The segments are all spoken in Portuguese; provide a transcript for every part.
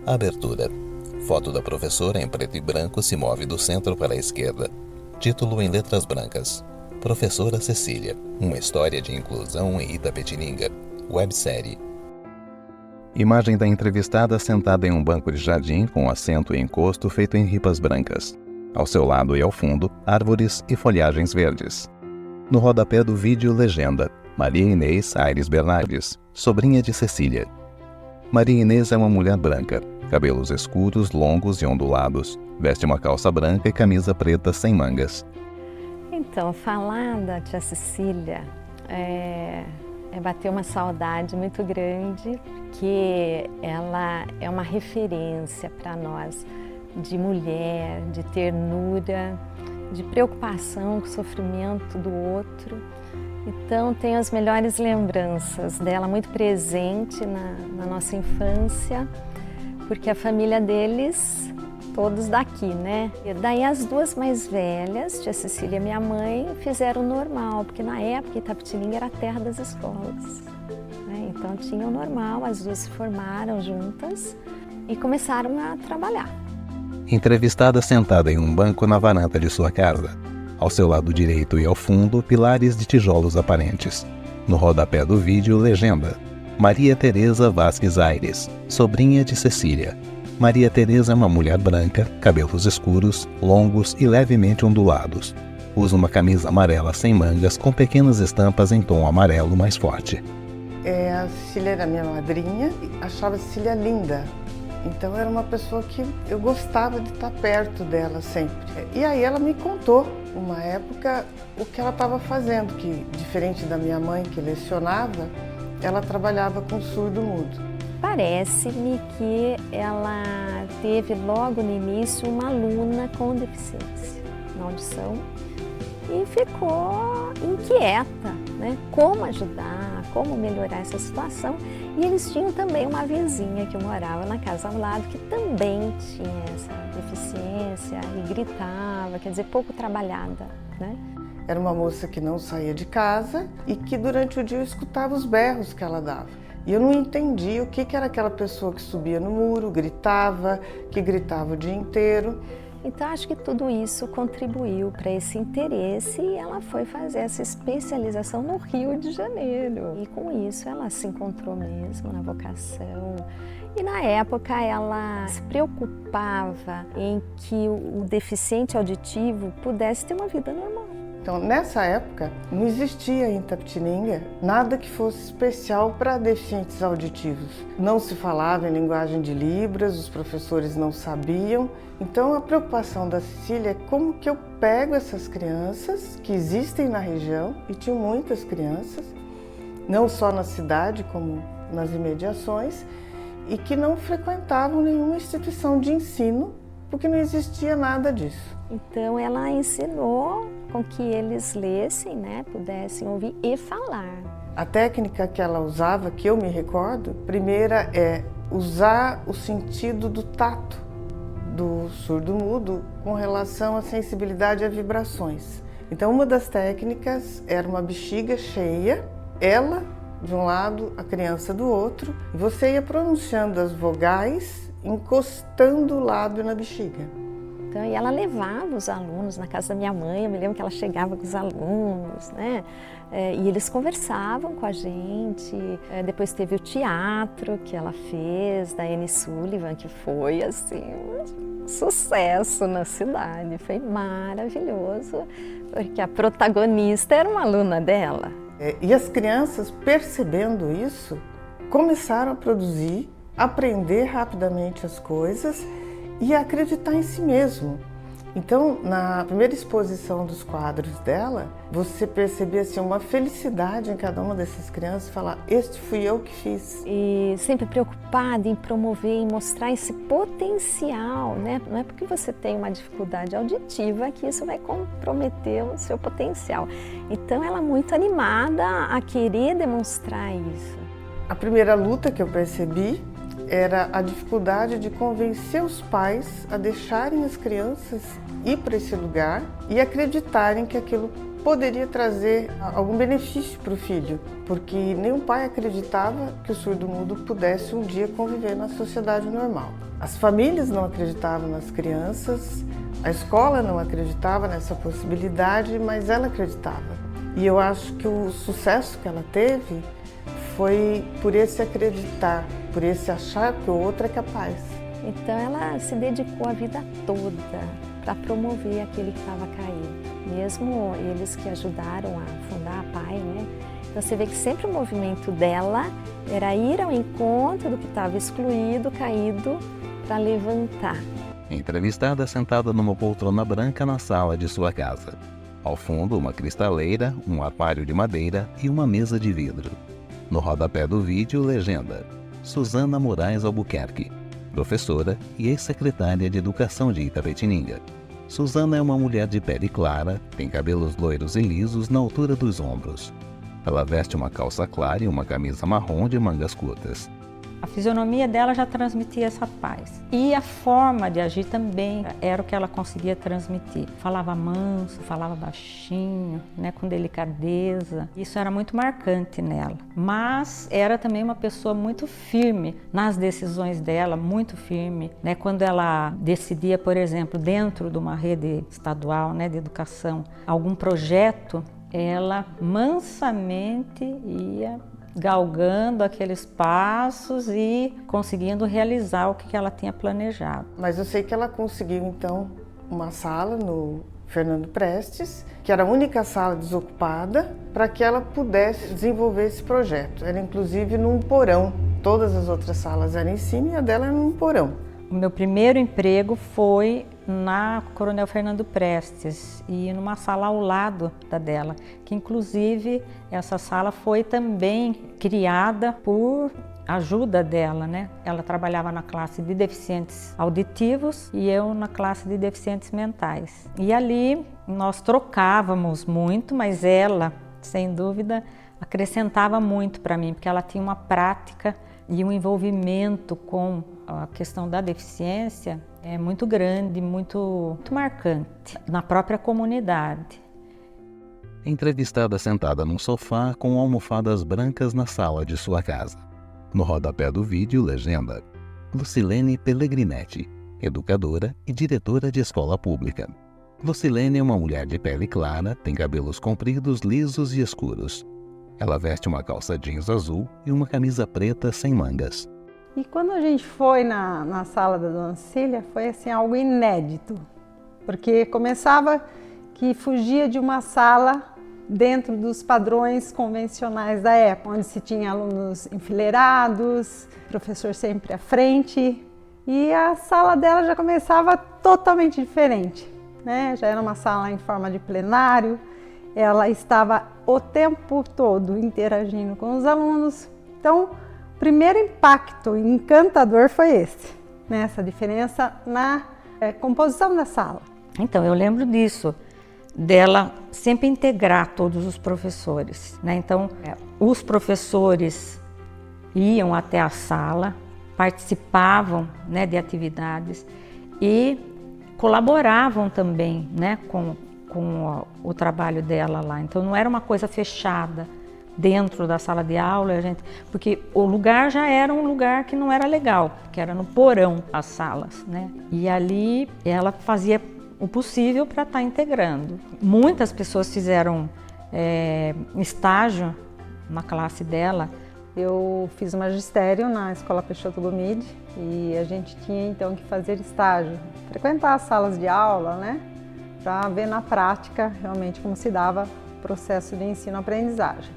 Abertura. Foto da professora em preto e branco se move do centro para a esquerda. Título em letras brancas. Professora Cecília. Uma história de inclusão em Itapetininga. Websérie. Imagem da entrevistada sentada em um banco de jardim com assento e encosto feito em ripas brancas. Ao seu lado e ao fundo, árvores e folhagens verdes. No rodapé do vídeo, legenda: Maria Inês Aires Bernardes, sobrinha de Cecília. Maria Inês é uma mulher branca, cabelos escuros, longos e ondulados, veste uma calça branca e camisa preta sem mangas. Então, falar da tia Cecília é bater uma saudade muito grande, que ela é uma referência para nós de mulher, de ternura, de preocupação com o sofrimento do outro. Então, tenho as melhores lembranças dela muito presente na nossa infância, porque a família deles, todos daqui, né? E daí as duas mais velhas, tia Cecília e minha mãe, fizeram o normal, porque na época Itapetininga era a terra das escolas, né? Então tinha o normal, as duas se formaram juntas e começaram a trabalhar. Entrevistada sentada em um banco na varanda de sua casa. Ao seu lado direito e ao fundo, pilares de tijolos aparentes. No rodapé do vídeo, legenda: Maria Teresa Vasques Aires, sobrinha de Cecília. Maria Teresa é uma mulher branca, cabelos escuros, longos e levemente ondulados. Usa uma camisa amarela sem mangas com pequenas estampas em tom amarelo mais forte. A Cecília era minha madrinha e achava a Cecília linda. Então era uma pessoa que eu gostava de estar perto dela sempre. E aí ela me contou, uma época, o que ela estava fazendo, que diferente da minha mãe que lecionava, ela trabalhava com surdo-mudo. Parece-me que ela teve logo no início uma aluna com deficiência na audição e ficou inquieta, né? Como ajudar, como melhorar essa situação. E eles tinham também uma vizinha que morava na casa ao lado que também tinha essa deficiência e gritava, quer dizer, pouco trabalhada, né? Era uma moça que não saía de casa e que durante o dia eu escutava os berros que ela dava. E eu não entendia o que era aquela pessoa que subia no muro, que gritava o dia inteiro. Então, acho que tudo isso contribuiu para esse interesse e ela foi fazer essa especialização no Rio de Janeiro. E com isso ela se encontrou mesmo na vocação. E na época ela se preocupava em que o deficiente auditivo pudesse ter uma vida normal. Então, nessa época, não existia em Itapetininga nada que fosse especial para deficientes auditivos. Não se falava em linguagem de Libras, os professores não sabiam. Então, a preocupação da Cecília é como que eu pego essas crianças que existem na região, e tinham muitas crianças, não só na cidade, como nas imediações, e que não frequentavam nenhuma instituição de ensino, porque não existia nada disso. Então, ela ensinou com que eles lessem, né, pudessem ouvir e falar. A técnica que ela usava, que eu me recordo, primeira é usar o sentido do tato do surdo-mudo com relação à sensibilidade a vibrações. Então, uma das técnicas era uma bexiga cheia, ela de um lado, a criança do outro, e você ia pronunciando as vogais, encostando o lábio na bexiga. Então, e ela levava os alunos na casa da minha mãe, eu me lembro que ela chegava com os alunos, né? E eles conversavam com a gente. Depois teve o teatro que ela fez, da Anne Sullivan, que foi assim, um sucesso na cidade. Foi maravilhoso, porque a protagonista era uma aluna dela. E as crianças, percebendo isso, começaram a produzir, aprender rapidamente as coisas e acreditar em si mesmo. Então, na primeira exposição dos quadros dela, você percebia assim, uma felicidade em cada uma dessas crianças, falar, este fui eu que fiz. E sempre preocupada em promover, em mostrar esse potencial, né? Não é porque você tem uma dificuldade auditiva que isso vai comprometer o seu potencial. Então, ela é muito animada a querer demonstrar isso. A primeira luta que eu percebi era a dificuldade de convencer os pais a deixarem as crianças ir para esse lugar e acreditarem que aquilo poderia trazer algum benefício para o filho, porque nenhum pai acreditava que o surdo-mudo pudesse um dia conviver na sociedade normal. As famílias não acreditavam nas crianças, a escola não acreditava nessa possibilidade, mas ela acreditava. E eu acho que o sucesso que ela teve foi por esse acreditar, por esse achar que o outro é capaz. Então ela se dedicou a vida toda para promover aquele que estava caído. Mesmo eles que ajudaram a fundar a PAI, né? Então você vê que sempre o movimento dela era ir ao encontro do que estava excluído, caído, para levantar. Entrevistada sentada numa poltrona branca na sala de sua casa. Ao fundo, uma cristaleira, um aquário de madeira e uma mesa de vidro. No rodapé do vídeo, legenda: Suzana Moraes Albuquerque, professora e ex-secretária de Educação de Itapetininga. Suzana é uma mulher de pele clara, tem cabelos loiros e lisos na altura dos ombros. Ela veste uma calça clara e uma camisa marrom de mangas curtas. A fisionomia dela já transmitia essa paz. E a forma de agir também era o que ela conseguia transmitir. Falava manso, falava baixinho, né, com delicadeza. Isso era muito marcante nela. Mas era também uma pessoa muito firme nas decisões dela, muito firme. Né? Quando ela decidia, por exemplo, dentro de uma rede estadual, né, de educação, algum projeto, ela mansamente ia galgando aqueles passos e conseguindo realizar o que ela tinha planejado. Mas eu sei que ela conseguiu, então, uma sala no Fernando Prestes, que era a única sala desocupada, para que ela pudesse desenvolver esse projeto. Era inclusive num porão. Todas as outras salas eram em cima e a dela era num porão. O meu primeiro emprego foi na Coronel Fernando Prestes e numa sala ao lado da dela, que inclusive essa sala foi também criada por ajuda dela, né? Ela trabalhava na classe de deficientes auditivos e eu na classe de deficientes mentais. E ali nós trocávamos muito, mas ela, sem dúvida, acrescentava muito para mim, porque ela tinha uma prática e um envolvimento com a questão da deficiência é muito grande, muito marcante na própria comunidade. Entrevistada sentada num sofá com almofadas brancas na sala de sua casa. No rodapé do vídeo, legenda: Lucilene Pellegrinetti, educadora e diretora de escola pública. Lucilene é uma mulher de pele clara, tem cabelos compridos, lisos e escuros. Ela veste uma calça jeans azul e uma camisa preta sem mangas. E quando a gente foi na sala da Dona Cecília, foi assim algo inédito, porque começava que fugia de uma sala dentro dos padrões convencionais da época, onde se tinha alunos enfileirados, professor sempre à frente, e a sala dela já começava totalmente diferente, né? Já era uma sala em forma de plenário, ela estava o tempo todo interagindo com os alunos. Então, o primeiro impacto encantador foi esse, né? Essa diferença na composição da sala. Então, eu lembro disso, dela sempre integrar todos os professores, né? Então, os professores iam até a sala, participavam, né, de atividades e colaboravam também, né, com o trabalho dela lá. Então não era uma coisa fechada dentro da sala de aula, porque o lugar já era um lugar que não era legal, que era no porão as salas, né? E ali ela fazia o possível para estar integrando. Muitas pessoas fizeram estágio na classe dela. Eu fiz magistério na Escola Peixoto Gomide e a gente tinha então que fazer estágio, frequentar as salas de aula, né? Para ver na prática realmente como se dava o processo de ensino-aprendizagem.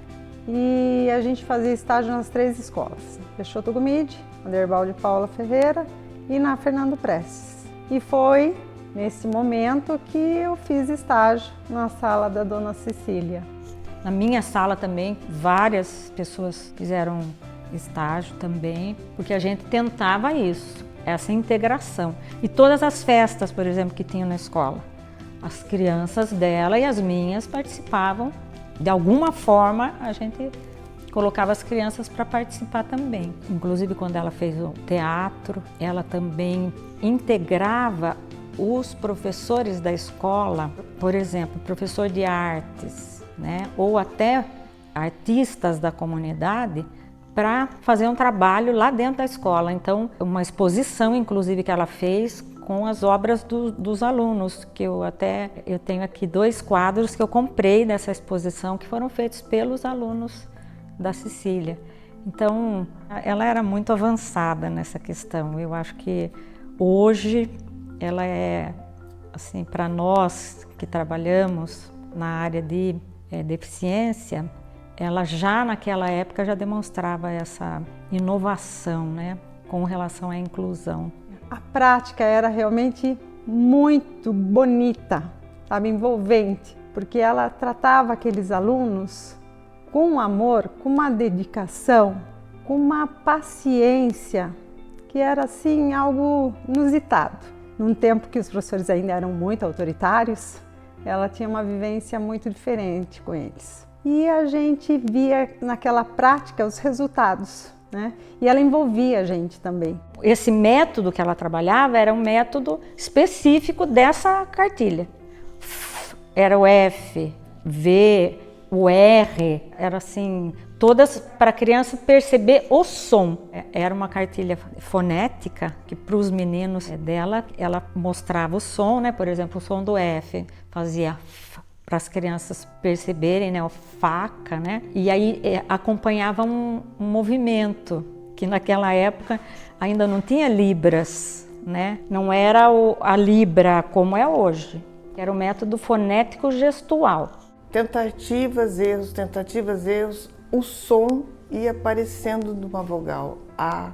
E a gente fazia estágio nas 3 escolas, Peixoto Gomide, Anderbal de Paula Ferreira e na Fernando Prestes. E foi nesse momento que eu fiz estágio na sala da Dona Cecília. Na minha sala também, várias pessoas fizeram estágio também, porque a gente tentava isso, essa integração. E todas as festas, por exemplo, que tinham na escola, as crianças dela e as minhas participavam. De alguma forma, a gente colocava as crianças para participar também. Inclusive, quando ela fez o teatro, ela também integrava os professores da escola, por exemplo, professor de artes, né, ou até artistas da comunidade, para fazer um trabalho lá dentro da escola. Então, uma exposição, inclusive, que ela fez com as obras dos alunos, que eu tenho aqui 2 quadros que eu comprei dessa exposição, que foram feitos pelos alunos da Cecília. Então, ela era muito avançada nessa questão. Eu acho que hoje ela é, assim, para nós que trabalhamos na área de deficiência, ela já naquela época já demonstrava essa inovação, né, com relação à inclusão. A prática era realmente muito bonita, sabe, envolvente, porque ela tratava aqueles alunos com amor, com uma dedicação, com uma paciência, que era assim algo inusitado. Num tempo que os professores ainda eram muito autoritários, ela tinha uma vivência muito diferente com eles. E a gente via naquela prática os resultados, né? E ela envolvia a gente também. Esse método que ela trabalhava era um método específico dessa cartilha. Era o F, V, o R, era assim, todas para a criança perceber o som. Era uma cartilha fonética que para os meninos dela, ela mostrava o som, né? Por exemplo, o som do F, fazia para as crianças perceberem, né, o faca, né? E aí acompanhava um movimento, que naquela época ainda não tinha libras, né? Não era a libra como é hoje, era o método fonético gestual. Tentativas, erros, o som ia aparecendo numa vogal, A,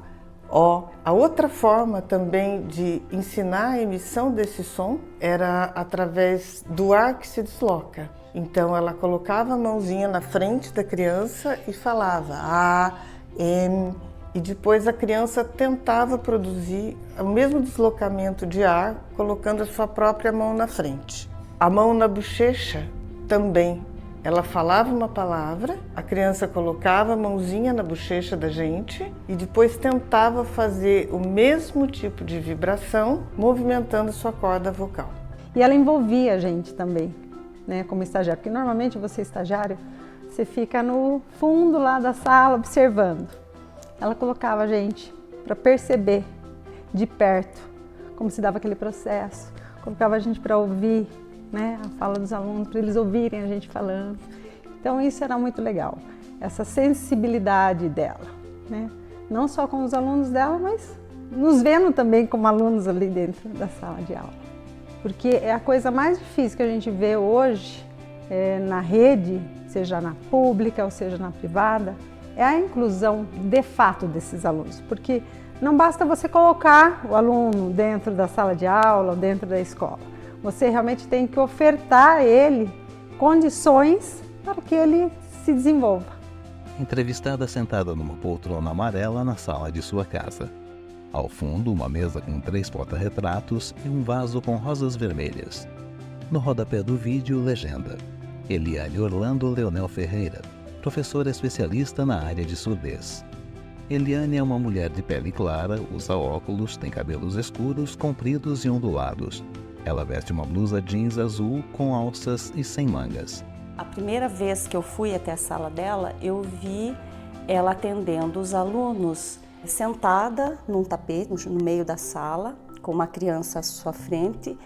O. A outra forma também de ensinar a emissão desse som era através do ar que se desloca. Então ela colocava a mãozinha na frente da criança e falava A, M, e depois a criança tentava produzir o mesmo deslocamento de ar colocando a sua própria mão na frente. A mão na bochecha também. Ela falava uma palavra, a criança colocava a mãozinha na bochecha da gente e depois tentava fazer o mesmo tipo de vibração, movimentando sua corda vocal. E ela envolvia a gente também, né, como estagiário, porque normalmente você estagiário, você fica no fundo lá da sala observando. Ela colocava a gente para perceber de perto como se dava aquele processo, colocava a gente para ouvir, né, a fala dos alunos, para eles ouvirem a gente falando. Então isso era muito legal, essa sensibilidade dela, né? Não só com os alunos dela, mas nos vendo também como alunos ali dentro da sala de aula. Porque é a coisa mais difícil que a gente vê hoje na rede, seja na pública ou seja na privada, é a inclusão de fato desses alunos. Porque não basta você colocar o aluno dentro da sala de aula ou dentro da escola. Você realmente tem que ofertar a ele condições para que ele se desenvolva. Entrevistada sentada numa poltrona amarela na sala de sua casa. Ao fundo, uma mesa com 3 porta-retratos e um vaso com rosas vermelhas. No rodapé do vídeo, legenda: Eliane Orlando Leonel Ferreira, professora especialista na área de surdez. Eliane é uma mulher de pele clara, usa óculos, tem cabelos escuros, compridos e ondulados. Ela veste uma blusa jeans azul com alças e sem mangas. A primeira vez que eu fui até a sala dela, eu vi ela atendendo os alunos, sentada num tapete no meio da sala, com uma criança à sua frente,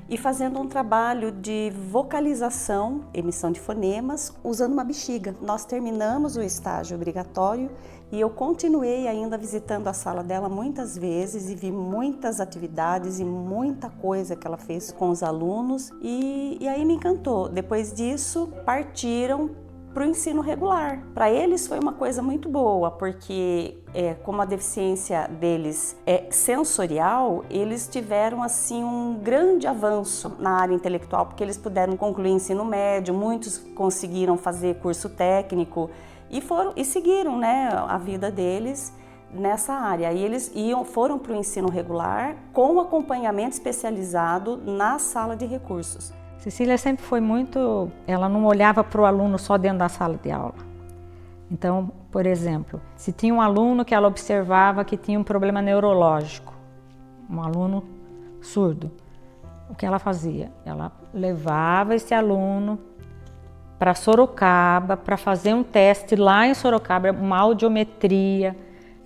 e fazendo um trabalho de vocalização, emissão de fonemas, usando uma bexiga. Nós terminamos o estágio obrigatório e eu continuei ainda visitando a sala dela muitas vezes e vi muitas atividades e muita coisa que ela fez com os alunos e aí me encantou. Depois disso, partiram para o ensino regular. Para eles foi uma coisa muito boa, porque como a deficiência deles é sensorial, eles tiveram assim um grande avanço na área intelectual, porque eles puderam concluir ensino médio, muitos conseguiram fazer curso técnico e seguiram, né, a vida deles nessa área. E eles foram para o ensino regular com acompanhamento especializado na sala de recursos. Cecília sempre foi muito, ela não olhava para o aluno só dentro da sala de aula. Então, por exemplo, se tinha um aluno que ela observava que tinha um problema neurológico, um aluno surdo, o que ela fazia? Ela levava esse aluno para Sorocaba para fazer um teste lá em Sorocaba, uma audiometria.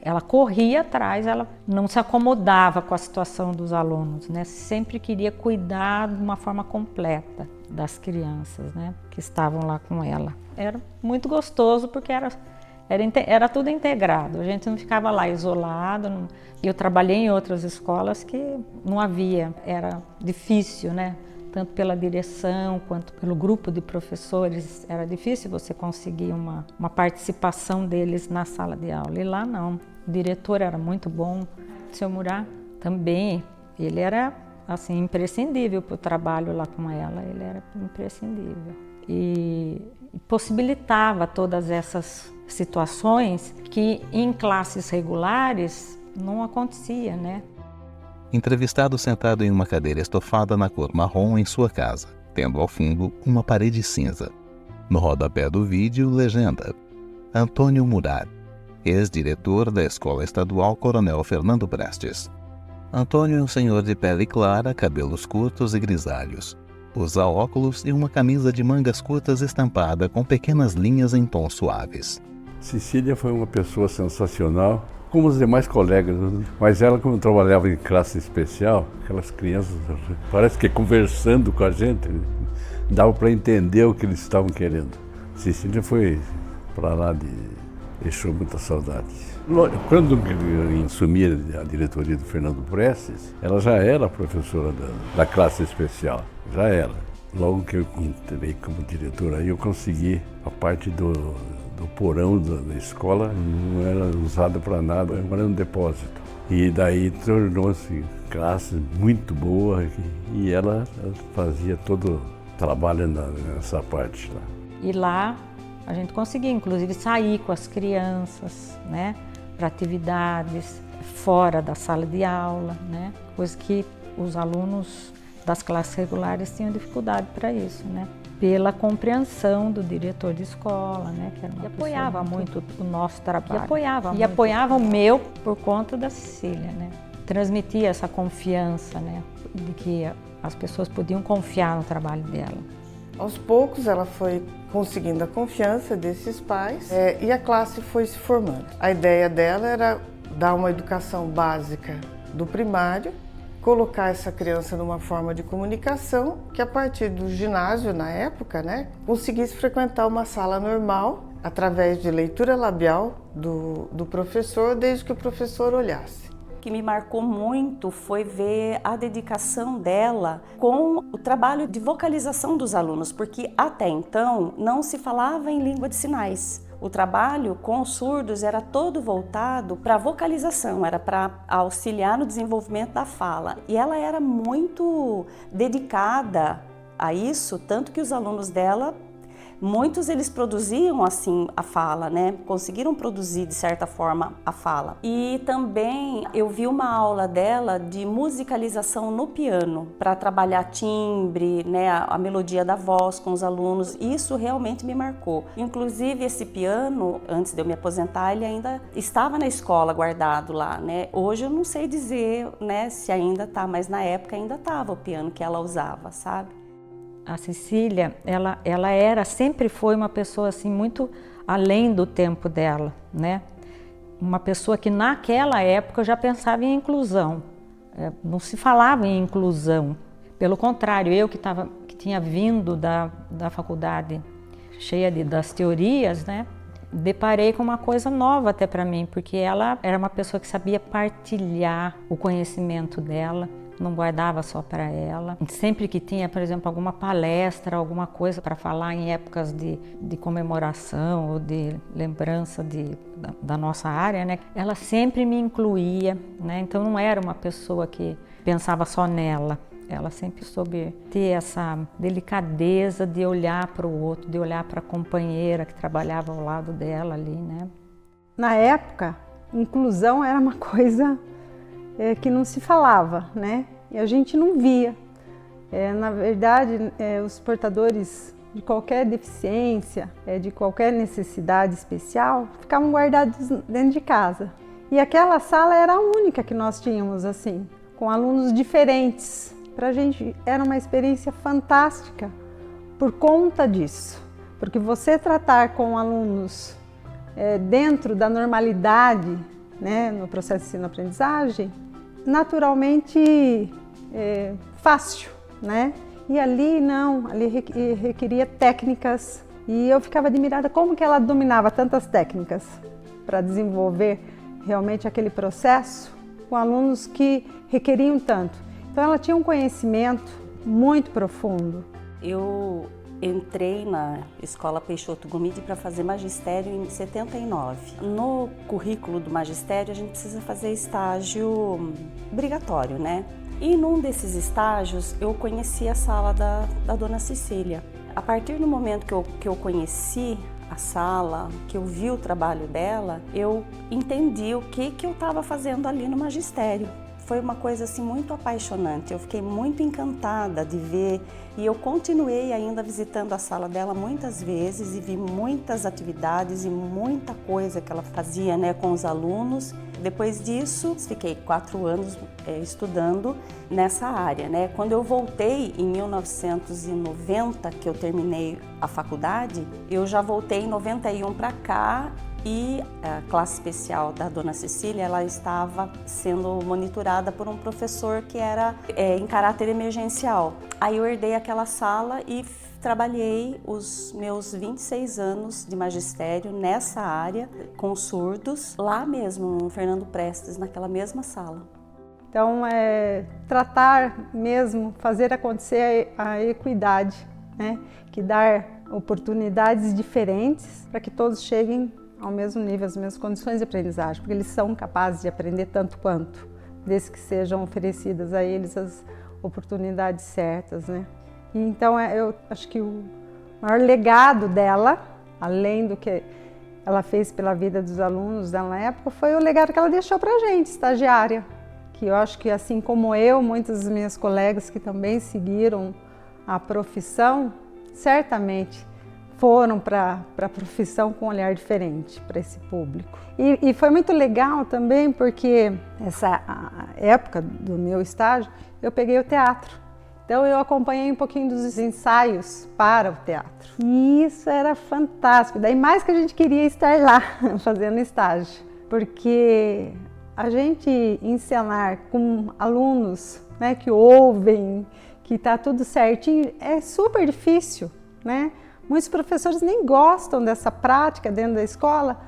Ela corria atrás, ela não se acomodava com a situação dos alunos, né? Sempre queria cuidar de uma forma completa das crianças, né, que estavam lá com ela. Era muito gostoso porque era tudo integrado, a gente não ficava lá isolado. Eu trabalhei em outras escolas que não havia, era difícil, né? Tanto pela direção quanto pelo grupo de professores, era difícil você conseguir uma participação deles na sala de aula. E lá não, o diretor era muito bom, o seu Murat também, ele era assim imprescindível para o trabalho lá com ela, ele era imprescindível. E possibilitava todas essas situações que em classes regulares não acontecia, né? Entrevistado sentado em uma cadeira estofada na cor marrom em sua casa, tendo ao fundo uma parede cinza. No rodapé do vídeo, legenda: Antônio Murat, ex-diretor da Escola Estadual Coronel Fernando Prestes. Antônio é um senhor de pele clara, cabelos curtos e grisalhos. Usa óculos e uma camisa de mangas curtas estampada com pequenas linhas em tons suaves. Cecília foi uma pessoa sensacional, como os demais colegas, mas ela, como trabalhava em classe especial, aquelas crianças, parece que conversando com a gente, dava para entender o que eles estavam querendo. Cecília foi para lá deixou muita saudade. Quando eu assumi a diretoria do Fernando Prestes, ela já era professora da classe especial, já era. Logo que eu entrei como diretor, aí eu consegui a parte do porão da escola, não era usada para nada, era um depósito. E daí tornou-se classe muito boa e ela fazia todo o trabalho nessa parte lá. E lá a gente conseguia, inclusive, sair com as crianças, né, para atividades fora da sala de aula, né, coisa que os alunos das classes regulares tinham dificuldade para isso, né, pela compreensão do diretor de escola, né, que era uma pessoa apoiava muito o nosso trabalho. E apoiava o meu por conta da Cecília, né, transmitia essa confiança, né, de que as pessoas podiam confiar no trabalho dela. Aos poucos ela foi conseguindo a confiança desses pais e a classe foi se formando. A ideia dela era dar uma educação básica do primário, colocar essa criança numa forma de comunicação que a partir do ginásio, na época, né, conseguisse frequentar uma sala normal através de leitura labial do professor, desde que o professor olhasse. O que me marcou muito foi ver a dedicação dela com o trabalho de vocalização dos alunos, porque até então não se falava em língua de sinais. O trabalho com os surdos era todo voltado para a vocalização, era para auxiliar no desenvolvimento da fala. E ela era muito dedicada a isso, tanto que os alunos dela, muitos eles produziam assim a fala, né? Conseguiram produzir de certa forma a fala. E também eu vi uma aula dela de musicalização no piano para trabalhar timbre, né? A melodia da voz com os alunos. Isso realmente me marcou. Inclusive esse piano, antes de eu me aposentar, ele ainda estava na escola guardado lá, né? Hoje eu não sei dizer, né, se ainda tá, mas na época ainda estava o piano que ela usava, sabe? A Cecília, ela sempre foi uma pessoa assim muito além do tempo dela, né? Uma pessoa que naquela época já pensava em inclusão. Não se falava em inclusão. Pelo contrário, eu que tinha vindo da faculdade cheia das teorias, né? Deparei com uma coisa nova até para mim, porque ela era uma pessoa que sabia partilhar o conhecimento dela, não guardava só para ela. Sempre que tinha, por exemplo, alguma palestra, alguma coisa para falar em épocas de comemoração ou de lembrança da nossa área, né? Ela sempre me incluía, né? Então não era uma pessoa que pensava só nela. Ela sempre soube ter essa delicadeza de olhar para o outro, de olhar para a companheira que trabalhava ao lado dela ali, né? Na época, inclusão era uma coisa que não se falava, né? E a gente não via. Na verdade, os portadores de qualquer deficiência, de qualquer necessidade especial, ficavam guardados dentro de casa. E aquela sala era a única que nós tínhamos, assim, com alunos diferentes, para a gente era uma experiência fantástica por conta disso, porque você tratar com alunos dentro da normalidade, né, no processo de ensino-aprendizagem, naturalmente fácil, né? E ali não, ali requeria técnicas e eu ficava admirada como que ela dominava tantas técnicas para desenvolver realmente aquele processo com alunos que requeriam tanto. Então ela tinha um conhecimento muito profundo. Eu entrei na Escola Peixoto Gomide para fazer magistério em 79. No currículo do magistério a gente precisa fazer estágio obrigatório, né? E num desses estágios eu conheci a sala da Dona Cecília. A partir do momento que eu conheci a sala, que eu vi o trabalho dela, eu entendi o que eu estava fazendo ali no magistério. Foi uma coisa assim muito apaixonante, eu fiquei muito encantada de ver e eu continuei ainda visitando a sala dela muitas vezes e vi muitas atividades e muita coisa que ela fazia, né, com os alunos. Depois disso, fiquei 4 anos estudando nessa área, né? Quando eu voltei em 1990, que eu terminei a faculdade, eu já voltei em 91 para cá. E a classe especial da Dona Cecília, ela estava sendo monitorada por um professor que era em caráter emergencial. Aí eu herdei aquela sala e trabalhei os meus 26 anos de magistério nessa área, com surdos, lá mesmo, no Fernando Prestes, naquela mesma sala. Então, tratar mesmo, fazer acontecer a equidade, né? Que dar oportunidades diferentes para que todos cheguem ao mesmo nível, às mesmas condições de aprendizagem, porque eles são capazes de aprender tanto quanto, desde que sejam oferecidas a eles as oportunidades certas, né? E então eu acho que o maior legado dela, além do que ela fez pela vida dos alunos dela na época, foi o legado que ela deixou para a gente, estagiária, que eu acho que assim como eu, muitas das minhas colegas que também seguiram a profissão, certamente foram para a profissão com um olhar diferente para esse público. E foi muito legal também porque essa época do meu estágio eu peguei o teatro. Então eu acompanhei um pouquinho dos ensaios para o teatro. E isso era fantástico. Daí mais que a gente queria estar lá fazendo estágio. Porque a gente encenar com alunos, né, que ouvem, que está tudo certinho, é super difícil, né? Muitos professores nem gostam dessa prática dentro da escola,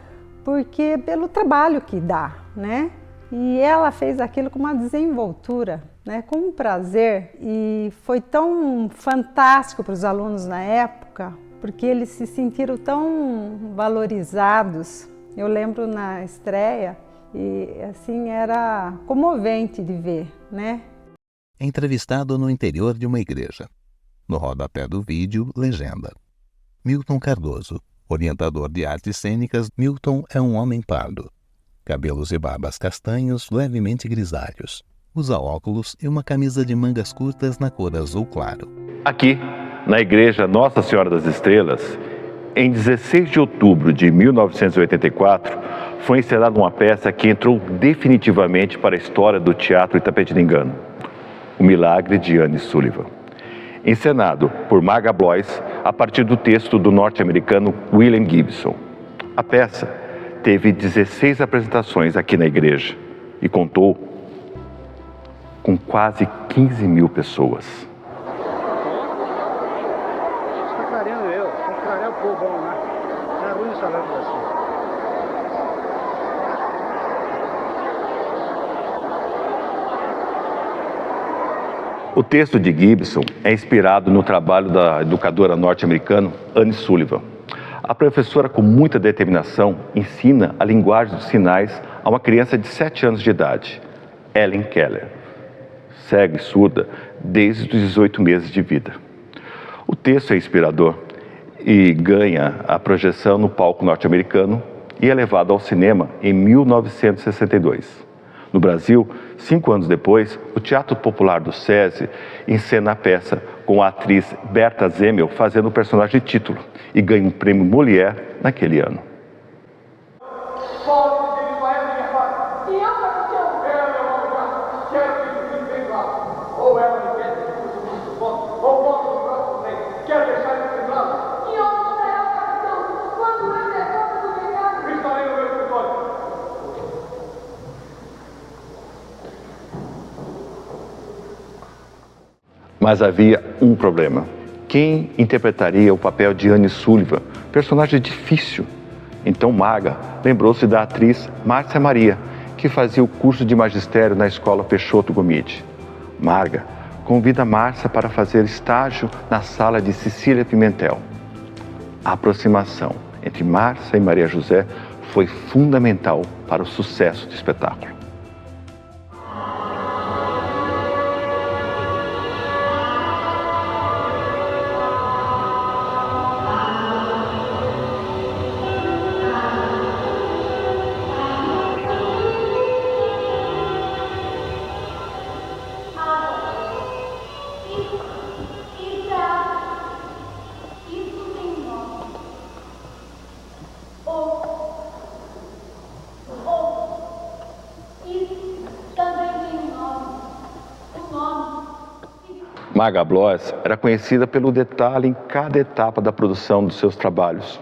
porque pelo trabalho que dá, né? E ela fez aquilo com uma desenvoltura, né? Com um prazer, e foi tão fantástico para os alunos na época, porque eles se sentiram tão valorizados. Eu lembro na estreia, e assim era comovente de ver, né? Entrevistado no interior de uma igreja. No rodapé do vídeo, legenda. Milton Cardoso, orientador de artes cênicas. Milton é um homem pardo. Cabelos e barbas castanhos, levemente grisalhos. Usa óculos e uma camisa de mangas curtas na cor azul claro. Aqui, na igreja Nossa Senhora das Estrelas, em 16 de outubro de 1984, foi encenada uma peça que entrou definitivamente para a história do teatro itapetiningano, O Milagre de Anne Sullivan. Encenado por Marga Blois a partir do texto do norte-americano William Gibson. A peça teve 16 apresentações aqui na igreja e contou com quase 15 mil pessoas. Está clareando está clareando o povo lá, na rua instalando assim. O texto de Gibson é inspirado no trabalho da educadora norte-americana Anne Sullivan. A professora, com muita determinação, ensina a linguagem dos sinais a uma criança de 7 anos de idade, Ellen Keller, cega e surda desde os 18 meses de vida. O texto é inspirador e ganha a projeção no palco norte-americano e é levado ao cinema em 1962. No Brasil, 5 anos depois, o Teatro Popular do SESI encena a peça com a atriz Berta Zemel fazendo o personagem de título e ganha um prêmio Molière naquele ano. E ela que eu quero, meu lugar, quero que você venha lá, ou ela me quer. Mas havia um problema. Quem interpretaria o papel de Anne Sullivan? Personagem difícil. Então Marga lembrou-se da atriz Márcia Maria, que fazia o curso de magistério na escola Peixoto Gomide. Marga convida Márcia para fazer estágio na sala de Cecília Pimentel. A aproximação entre Márcia e Maria José foi fundamental para o sucesso do espetáculo. Marga Bloss era conhecida pelo detalhe em cada etapa da produção dos seus trabalhos.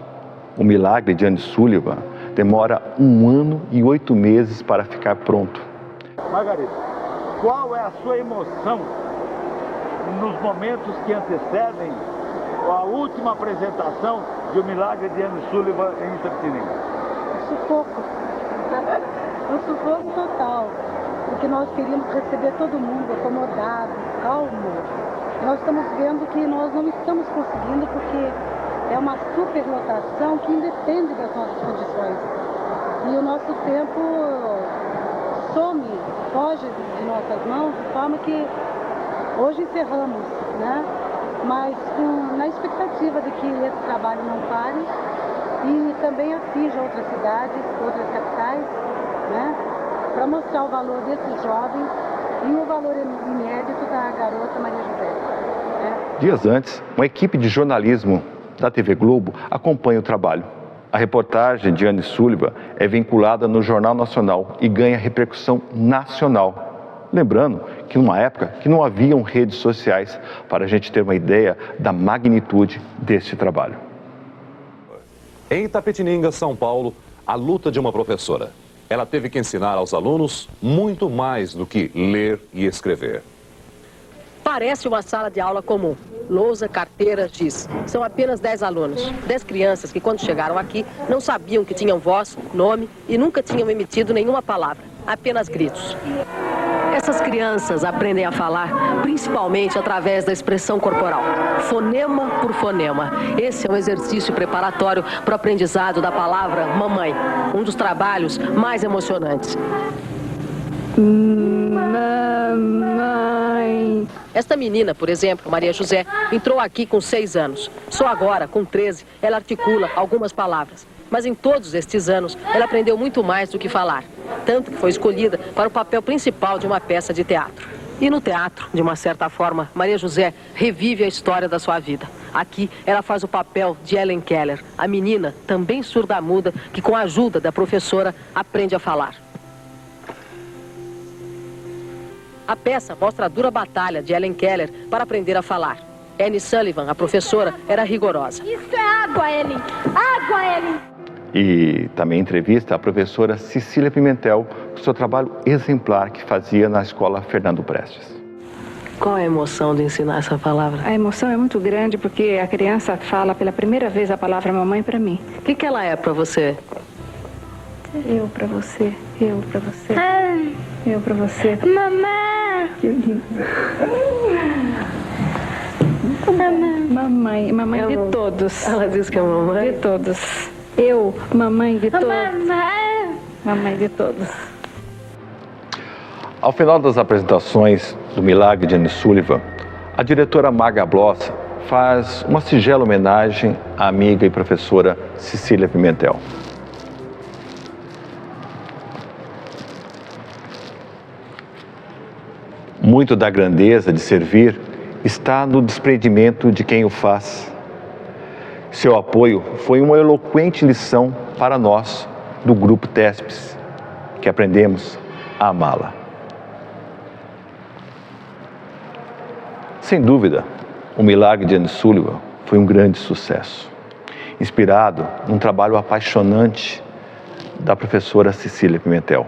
O Milagre de Anne Sullivan demora 1 ano e 8 meses para ficar pronto. Margarida, qual é a sua emoção nos momentos que antecedem a última apresentação de O Milagre de Anne Sullivan em Itapetininga? Sufoco. Um sufoco total. Porque nós queríamos receber todo mundo acomodado, calmo. Nós estamos vendo que nós não estamos conseguindo porque é uma superlotação que independe das nossas condições. E o nosso tempo some, foge de nossas mãos, de forma que hoje encerramos, né? Mas na expectativa de que esse trabalho não pare e também atinja outras cidades, outras capitais, né? Para mostrar o valor desses jovens e o valor inédito da garota Maria José. Né? Dias antes, uma equipe de jornalismo da TV Globo acompanha o trabalho. A reportagem de Anne Sullivan é vinculada no Jornal Nacional e ganha repercussão nacional. Lembrando que numa época que não haviam redes sociais para a gente ter uma ideia da magnitude deste trabalho. Em Itapetininga, São Paulo, a luta de uma professora. Ela teve que ensinar aos alunos muito mais do que ler e escrever. Parece uma sala de aula comum. Lousa, carteira, giz. São apenas 10 alunos. 10 crianças que, quando chegaram aqui, não sabiam que tinham voz, nome e nunca tinham emitido nenhuma palavra. Apenas gritos. Essas crianças aprendem a falar principalmente através da expressão corporal, fonema por fonema. Esse é um exercício preparatório para o aprendizado da palavra mamãe, um dos trabalhos mais emocionantes. Mamãe. Esta menina, por exemplo, Maria José, entrou aqui com 6 anos. Só agora, com 13, ela articula algumas palavras. Mas em todos estes anos, ela aprendeu muito mais do que falar. Tanto que foi escolhida para o papel principal de uma peça de teatro. E no teatro, de uma certa forma, Maria José revive a história da sua vida. Aqui, ela faz o papel de Helen Keller, a menina, também surda-muda, que com a ajuda da professora, aprende a falar. A peça mostra a dura batalha de Helen Keller para aprender a falar. Anne Sullivan, a professora, era rigorosa. Isso é água, Helen! Água, Helen! E também entrevista a professora Cecília Pimentel, com seu trabalho exemplar que fazia na escola Fernando Prestes. Qual é a emoção de ensinar essa palavra? A emoção é muito grande porque a criança fala pela primeira vez a palavra mamãe para mim. O que ela é para você? Eu para você, eu para você, eu para você. Mamãe! Que lindo. Mamãe, mamãe de todos. Ela diz que é mamãe? De todos. Eu, mamãe de todos. Mamãe de todos. Ao final das apresentações do Milagre de Anne Sullivan, a diretora Marga Bloss faz uma singela homenagem à amiga e professora Cecília Pimentel. Muito da grandeza de servir está no desprendimento de quem o faz. Seu apoio foi uma eloquente lição para nós, do Grupo TESPES, que aprendemos a amá-la. Sem dúvida, o Milagre de Anne Sullivan foi um grande sucesso, inspirado num trabalho apaixonante da professora Cecília Pimentel.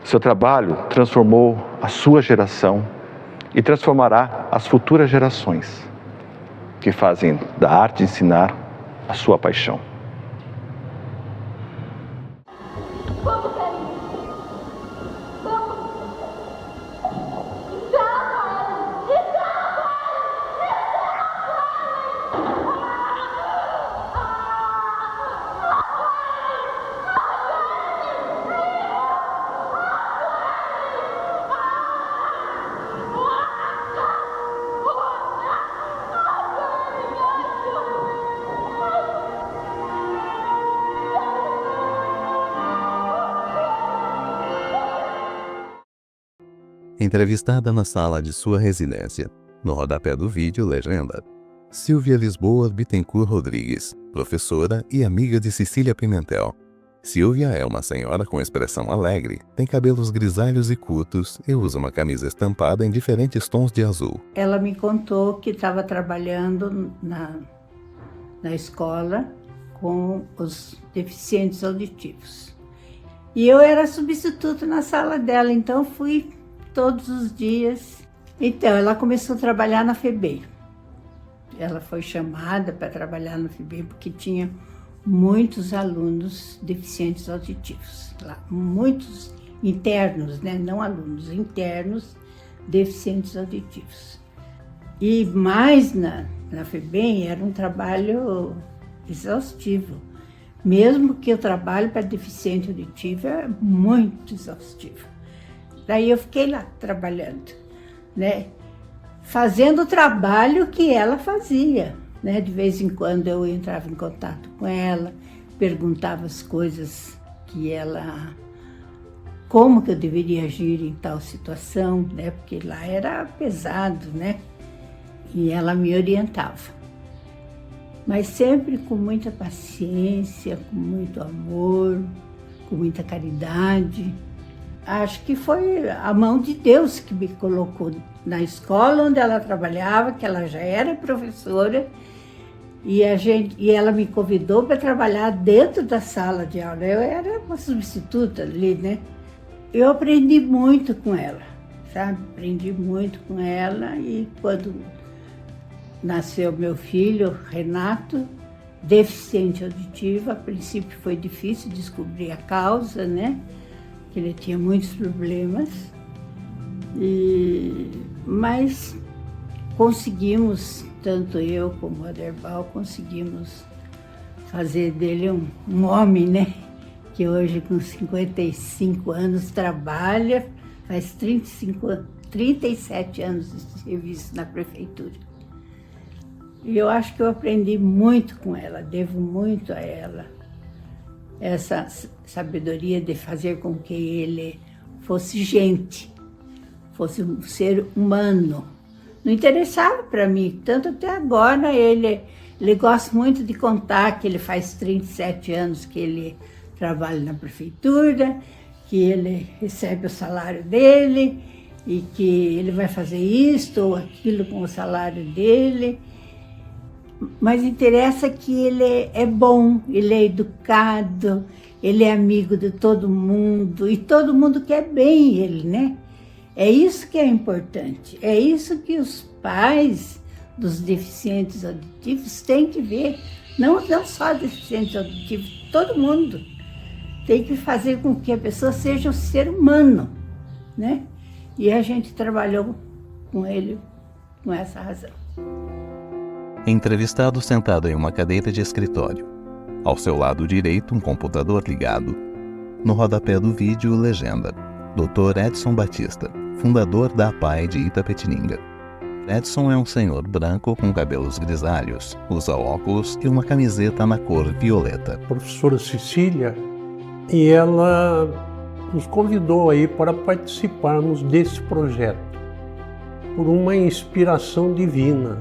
Seu trabalho transformou a sua geração e transformará as futuras gerações que fazem da arte de ensinar a sua paixão. Entrevistada na sala de sua residência. No rodapé do vídeo, legenda: Silvia Lisboa Bittencourt Rodrigues, professora e amiga de Cecília Pimentel. Silvia é uma senhora com expressão alegre, tem cabelos grisalhos e curtos e usa uma camisa estampada em diferentes tons de azul. Ela me contou que estava trabalhando na escola com os deficientes auditivos. E eu era substituto na sala dela, então fui todos os dias. Então, ela começou a trabalhar na FEBEM. Ela foi chamada para trabalhar na FEBEM porque tinha muitos alunos deficientes auditivos lá, muitos internos, né? Não alunos, internos deficientes auditivos. E mais na FEBEM era um trabalho exaustivo. Mesmo que o trabalho para deficiente auditivo é muito exaustivo. Daí eu fiquei lá trabalhando, né? Fazendo o trabalho que ela fazia, né? De vez em quando eu entrava em contato com ela, perguntava as coisas que ela... Como que eu deveria agir em tal situação, né? Porque lá era pesado, né? E ela me orientava. Mas sempre com muita paciência, com muito amor, com muita caridade. Acho que foi a mão de Deus que me colocou na escola onde ela trabalhava, que ela já era professora, e ela me convidou para trabalhar dentro da sala de aula. Eu era uma substituta ali, né? Eu aprendi muito com ela, sabe? Aprendi muito com ela, e quando nasceu meu filho, Renato, deficiente auditivo, a princípio foi difícil descobrir a causa, né? Que ele tinha muitos problemas, mas conseguimos, tanto eu como o Aderbal, conseguimos fazer dele um homem, né? Que hoje com 55 anos trabalha, faz 37 anos de serviço na prefeitura. E eu acho que eu aprendi muito com ela, devo muito a ela. Essa sabedoria de fazer com que ele fosse gente, fosse um ser humano. Não interessava para mim, tanto até agora ele gosta muito de contar que ele faz 37 anos que ele trabalha na prefeitura, que ele recebe o salário dele e que ele vai fazer isto ou aquilo com o salário dele. Mas interessa que ele é bom, ele é educado, ele é amigo de todo mundo e todo mundo quer bem ele, né? É isso que é importante, é isso que os pais dos deficientes auditivos têm que ver. Não só deficientes auditivos, todo mundo tem que fazer com que a pessoa seja um ser humano, né? E a gente trabalhou com ele com essa razão. Entrevistado sentado em uma cadeira de escritório. Ao seu lado direito, um computador ligado. No rodapé do vídeo, legenda: Dr. Edson Batista, fundador da APAE de Itapetininga. Edson é um senhor branco com cabelos grisalhos, usa óculos e uma camiseta na cor violeta. Professora Cecília, e ela nos convidou aí para participarmos desse projeto, por uma inspiração divina,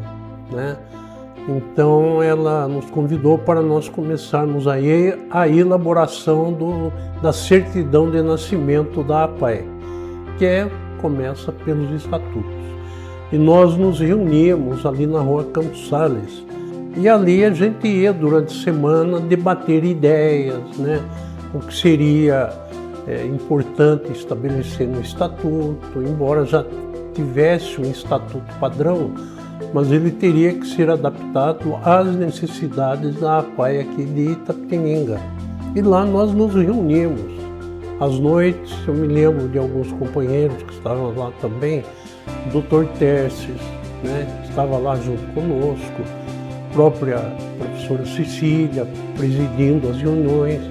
né? Então ela nos convidou para nós começarmos aí a elaboração da certidão de nascimento da APAE, que começa pelos estatutos. E nós nos reuníamos ali na rua Campos Sales, e ali a gente ia durante a semana debater ideias, né? O que seria importante estabelecer no estatuto, embora já tivesse um estatuto padrão, mas ele teria que ser adaptado às necessidades da APAE aqui de Itapetininga. E lá nós nos reunimos. Às noites, eu me lembro de alguns companheiros que estavam lá também, o Dr. Terces, né, estava lá junto conosco, a própria professora Cecília presidindo as reuniões.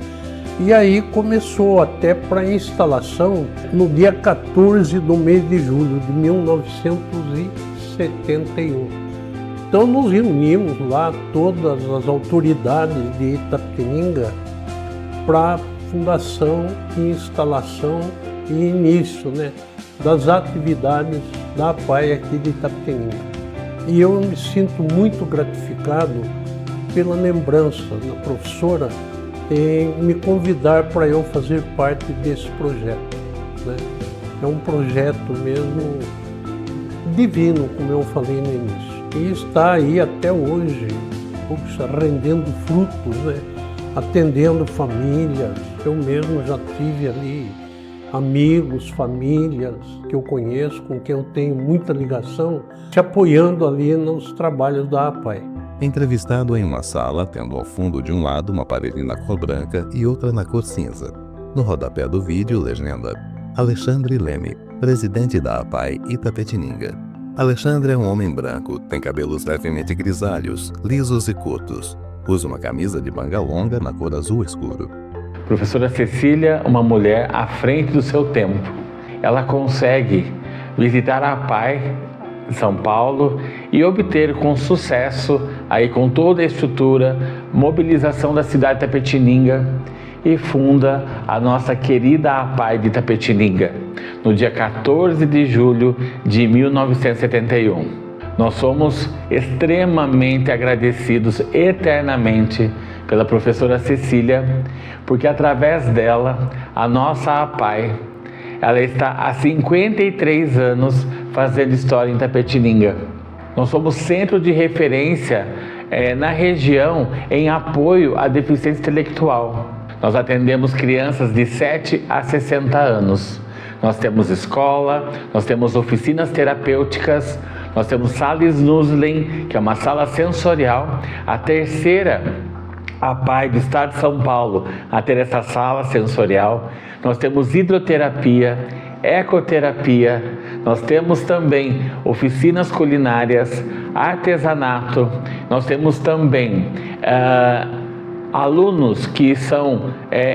E aí começou até para a instalação no dia 14 do mês de julho de 1971. Então nos reunimos lá, todas as autoridades de Itapetininga, para fundação, instalação e início, né, das atividades da APAE aqui de Itapetininga. E eu me sinto muito gratificado pela lembrança da professora em me convidar para eu fazer parte desse projeto, né? É um projeto mesmo divino, como eu falei no início, e está aí até hoje, rendendo frutos, né? Atendendo famílias. Eu mesmo já tive ali amigos, famílias que eu conheço, com quem eu tenho muita ligação, se apoiando ali nos trabalhos da APAE. Entrevistado em uma sala, tendo ao fundo de um lado uma parede na cor branca e outra na cor cinza. No rodapé do vídeo, legenda: Alexandre Leme, presidente da APAE Itapetininga. Alexandre é um homem branco, tem cabelos levemente grisalhos, lisos e curtos. Usa uma camisa de manga longa na cor azul escuro. Professora Cecília, uma mulher à frente do seu tempo. Ela consegue visitar a APAE de São Paulo e obter com sucesso, aí com toda a estrutura, mobilização da cidade de Itapetininga, e funda a nossa querida APAE de Itapetininga, no dia 14 de julho de 1971. Nós somos extremamente agradecidos eternamente pela professora Cecília, porque através dela, a nossa APAE, ela está há 53 anos fazendo história em Itapetininga. Nós somos centro de referência na região em apoio à deficiência intelectual. Nós atendemos crianças de 7 a 60 anos. Nós temos escola, nós temos oficinas terapêuticas, nós temos sala Snuslin, que é uma sala sensorial, a terceira APAE do estado de São Paulo a ter essa sala sensorial. Nós temos hidroterapia, ecoterapia, nós temos também oficinas culinárias, artesanato, nós temos também alunos que são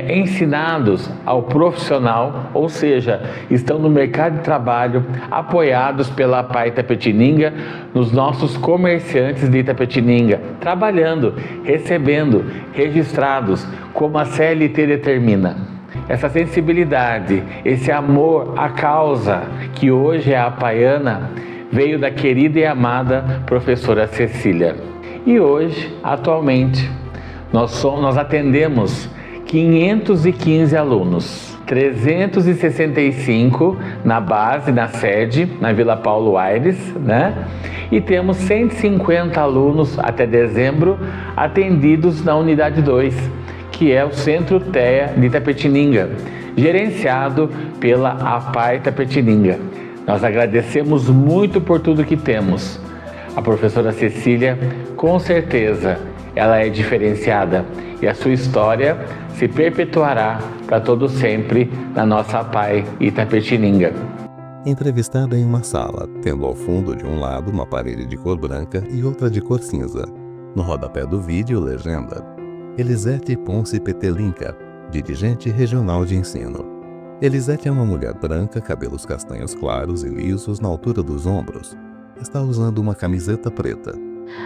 ensinados ao profissional, ou seja, estão no mercado de trabalho, apoiados pela APAE Itapetininga, nos nossos comerciantes de Itapetininga, trabalhando, recebendo, registrados, como a CLT determina. Essa sensibilidade, esse amor à causa que hoje é apaiana, veio da querida e amada professora Cecília. E hoje, atualmente, nós atendemos 515 alunos, 365 na base, na sede, na Vila Paulo Aires, né? E temos 150 alunos até dezembro atendidos na unidade 2, que é o Centro TEA de Itapetininga, gerenciado pela APAE Itapetininga. Nós agradecemos muito por tudo que temos. A professora Cecília, com certeza, ela é diferenciada e a sua história se perpetuará para todo sempre na nossa APAE Itapetininga. Entrevistada em uma sala, tendo ao fundo de um lado uma parede de cor branca e outra de cor cinza. No rodapé do vídeo, legenda: Elisete Ponce Petelinca, dirigente regional de ensino. Elisete é uma mulher branca, cabelos castanhos claros e lisos na altura dos ombros. Está usando uma camiseta preta.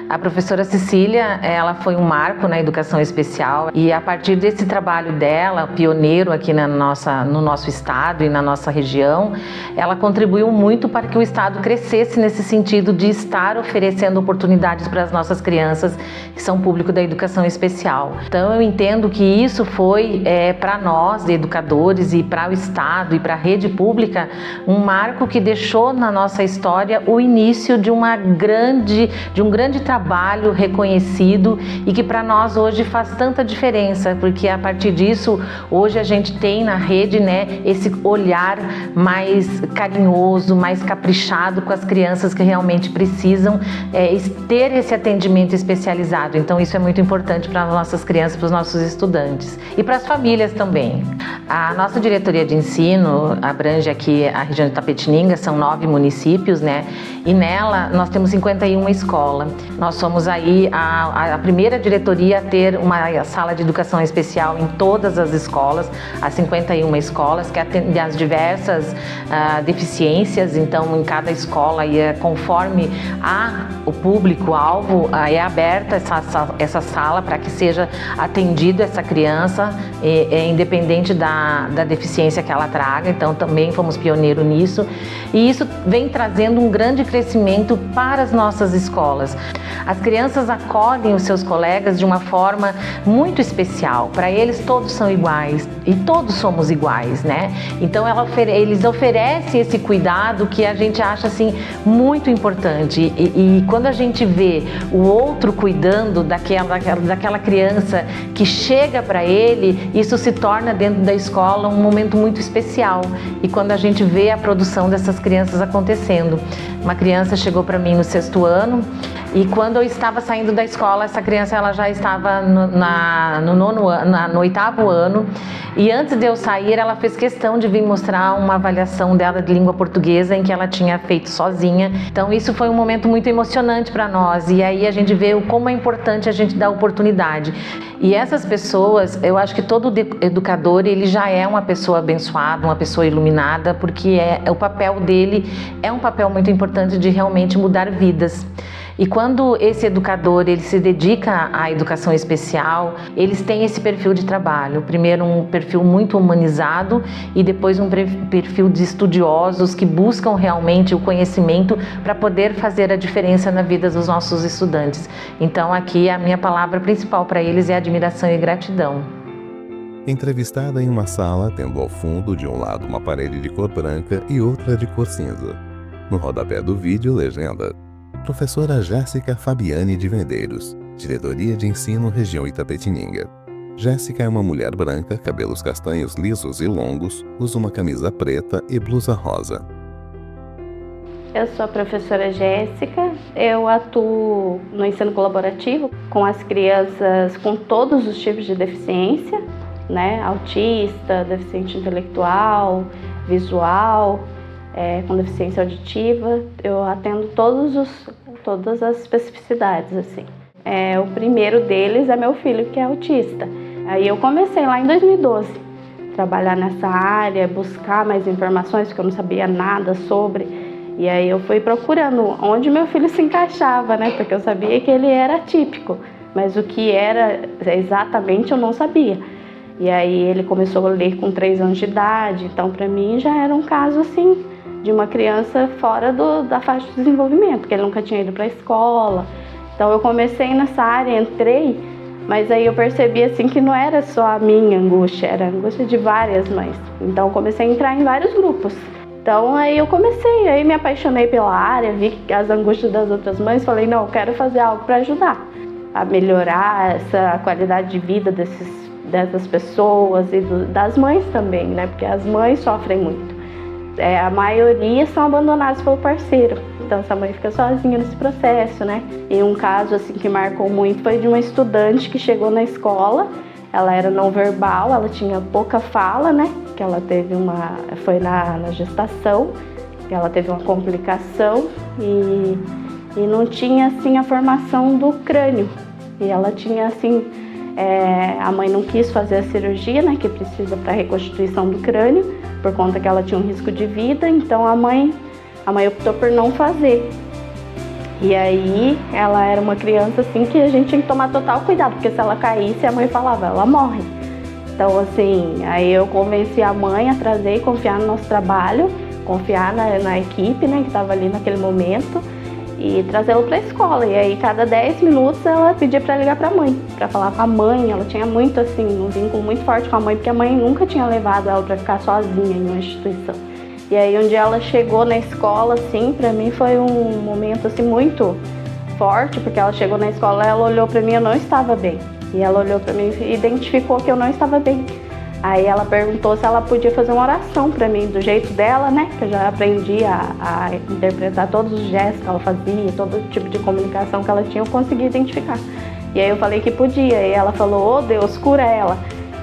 A professora Cecília, ela foi um marco na educação especial e a partir desse trabalho dela, pioneiro aqui no nosso estado e na nossa região, ela contribuiu muito para que o estado crescesse nesse sentido de estar oferecendo oportunidades para as nossas crianças que são público da educação especial. Então eu entendo que isso foi para nós, educadores, e para o estado e para a rede pública, um marco que deixou na nossa história o início de um grande grande trabalho reconhecido e que para nós hoje faz tanta diferença, porque a partir disso hoje a gente tem na rede, né, esse olhar mais carinhoso, mais caprichado com as crianças que realmente precisam ter esse atendimento especializado. Então isso é muito importante para as nossas crianças, para os nossos estudantes e para as famílias também. A nossa diretoria de ensino abrange aqui a região de Itapetininga, são 9 municípios, né? E nela nós temos 51 escolas. Nós somos aí a primeira diretoria a ter uma sala de educação especial em todas as escolas, as 51 escolas que atendem às diversas deficiências. Então, em cada escola, conforme o público-alvo, é aberta essa sala para que seja atendido essa criança, independente da deficiência que ela traga. Então, também fomos pioneiros nisso. E isso vem trazendo um grande crescimento para as nossas escolas. As crianças acolhem os seus colegas de uma forma muito especial. Para eles, todos são iguais e todos somos iguais, né? Então, eles oferecem esse cuidado que a gente acha, assim, muito importante. E quando a gente vê o outro cuidando daquela criança que chega para ele, isso se torna dentro da escola um momento muito especial. E quando a gente vê a produção dessas crianças acontecendo. Uma criança chegou para mim no 6º ano e quando eu estava saindo da escola, essa criança ela já estava no 8º ano e antes de eu sair, ela fez questão de vir mostrar uma avaliação dela de língua portuguesa em que ela tinha feito sozinha. Então isso foi um momento muito emocionante para nós e aí a gente vê como é importante a gente dar oportunidade. E essas pessoas, eu acho que todo educador, ele já é uma pessoa abençoada, uma pessoa iluminada, porque o papel dele é um papel muito importante de realmente mudar vidas. E quando esse educador ele se dedica à educação especial, eles têm esse perfil de trabalho. Primeiro um perfil muito humanizado e depois um perfil de estudiosos que buscam realmente o conhecimento para poder fazer a diferença na vida dos nossos estudantes. Então aqui a minha palavra principal para eles é admiração e gratidão. Entrevistada em uma sala, tendo ao fundo de um lado uma parede de cor branca e outra de cor cinza. No rodapé do vídeo, legenda: Professora Jéssica Fabiane de Medeiros, Diretoria de Ensino Região Itapetininga. Jéssica é uma mulher branca, cabelos castanhos lisos e longos, usa uma camisa preta e blusa rosa. Eu sou a professora Jéssica, eu atuo no ensino colaborativo com as crianças com todos os tipos de deficiência, né? Autista, deficiente intelectual, visual, com deficiência auditiva. Eu atendo todas as especificidades, assim. O primeiro deles é meu filho, que é autista. Aí eu comecei lá em 2012, trabalhar nessa área, buscar mais informações, porque eu não sabia nada sobre. E aí eu fui procurando onde meu filho se encaixava, né? Porque eu sabia que ele era atípico, mas o que era exatamente eu não sabia. E aí ele começou a ler com 3 anos de idade, então para mim já era um caso assim, de uma criança fora da faixa de desenvolvimento, porque ele nunca tinha ido para a escola. Então eu comecei nessa área, entrei, mas aí eu percebi assim que não era só a minha angústia, era a angústia de várias mães. Então eu comecei a entrar em vários grupos. Então aí eu comecei, me apaixonei pela área, vi as angústias das outras mães, falei, não, eu quero fazer algo para ajudar a melhorar essa qualidade de vida dessas pessoas e das mães também, né? Porque as mães sofrem muito. A maioria são abandonadas pelo parceiro, então essa mãe fica sozinha nesse processo, né? E um caso assim que marcou muito foi de uma estudante que chegou na escola, ela era não verbal, ela tinha pouca fala, né? Que ela teve foi na gestação, que ela teve uma complicação e não tinha assim a formação do crânio. E ela tinha assim, a mãe não quis fazer a cirurgia, né? Que precisa para a reconstituição do crânio, por conta que ela tinha um risco de vida, então a mãe optou por não fazer. E aí ela era uma criança assim que a gente tinha que tomar total cuidado, porque se ela caísse, a mãe falava, ela morre. Então assim, aí eu convenci a mãe a trazer e confiar no nosso trabalho, confiar na equipe, né, que estava ali naquele momento, e trazê-lo para a escola. E aí cada 10 minutos ela pedia para ligar para a mãe, para falar com a mãe. Ela tinha muito assim, um vínculo muito forte com a mãe, porque a mãe nunca tinha levado ela para ficar sozinha em uma instituição. E aí um dia ela chegou na escola, assim, para mim foi um momento assim muito forte, porque ela chegou na escola, ela olhou para mim, eu não estava bem. E ela olhou para mim e identificou que eu não estava bem. Aí ela perguntou se ela podia fazer uma oração para mim, do jeito dela, né? Que eu já aprendi a interpretar todos os gestos que ela fazia, todo tipo de comunicação que ela tinha, eu consegui identificar. E aí eu falei que podia, e ela falou, oh Deus, cura ela.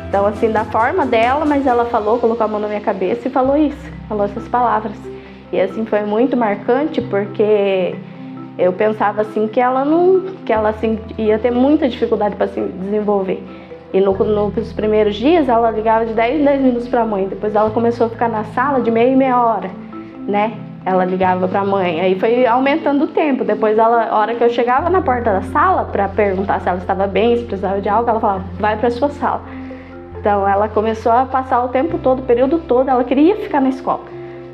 Então assim, da forma dela, mas ela falou, colocou a mão na minha cabeça e falou isso, falou essas palavras. E assim, foi muito marcante, porque eu pensava assim, que ela assim, ia ter muita dificuldade para se desenvolver. E nos primeiros dias ela ligava de 10 em 10 minutos para a mãe, depois ela começou a ficar na sala de meia em meia hora, né? Ela ligava para a mãe, aí foi aumentando o tempo. Depois, a hora que eu chegava na porta da sala para perguntar se ela estava bem, se precisava de algo, ela falava, vai para a sua sala. Então ela começou a passar o tempo todo, o período todo, ela queria ficar na escola.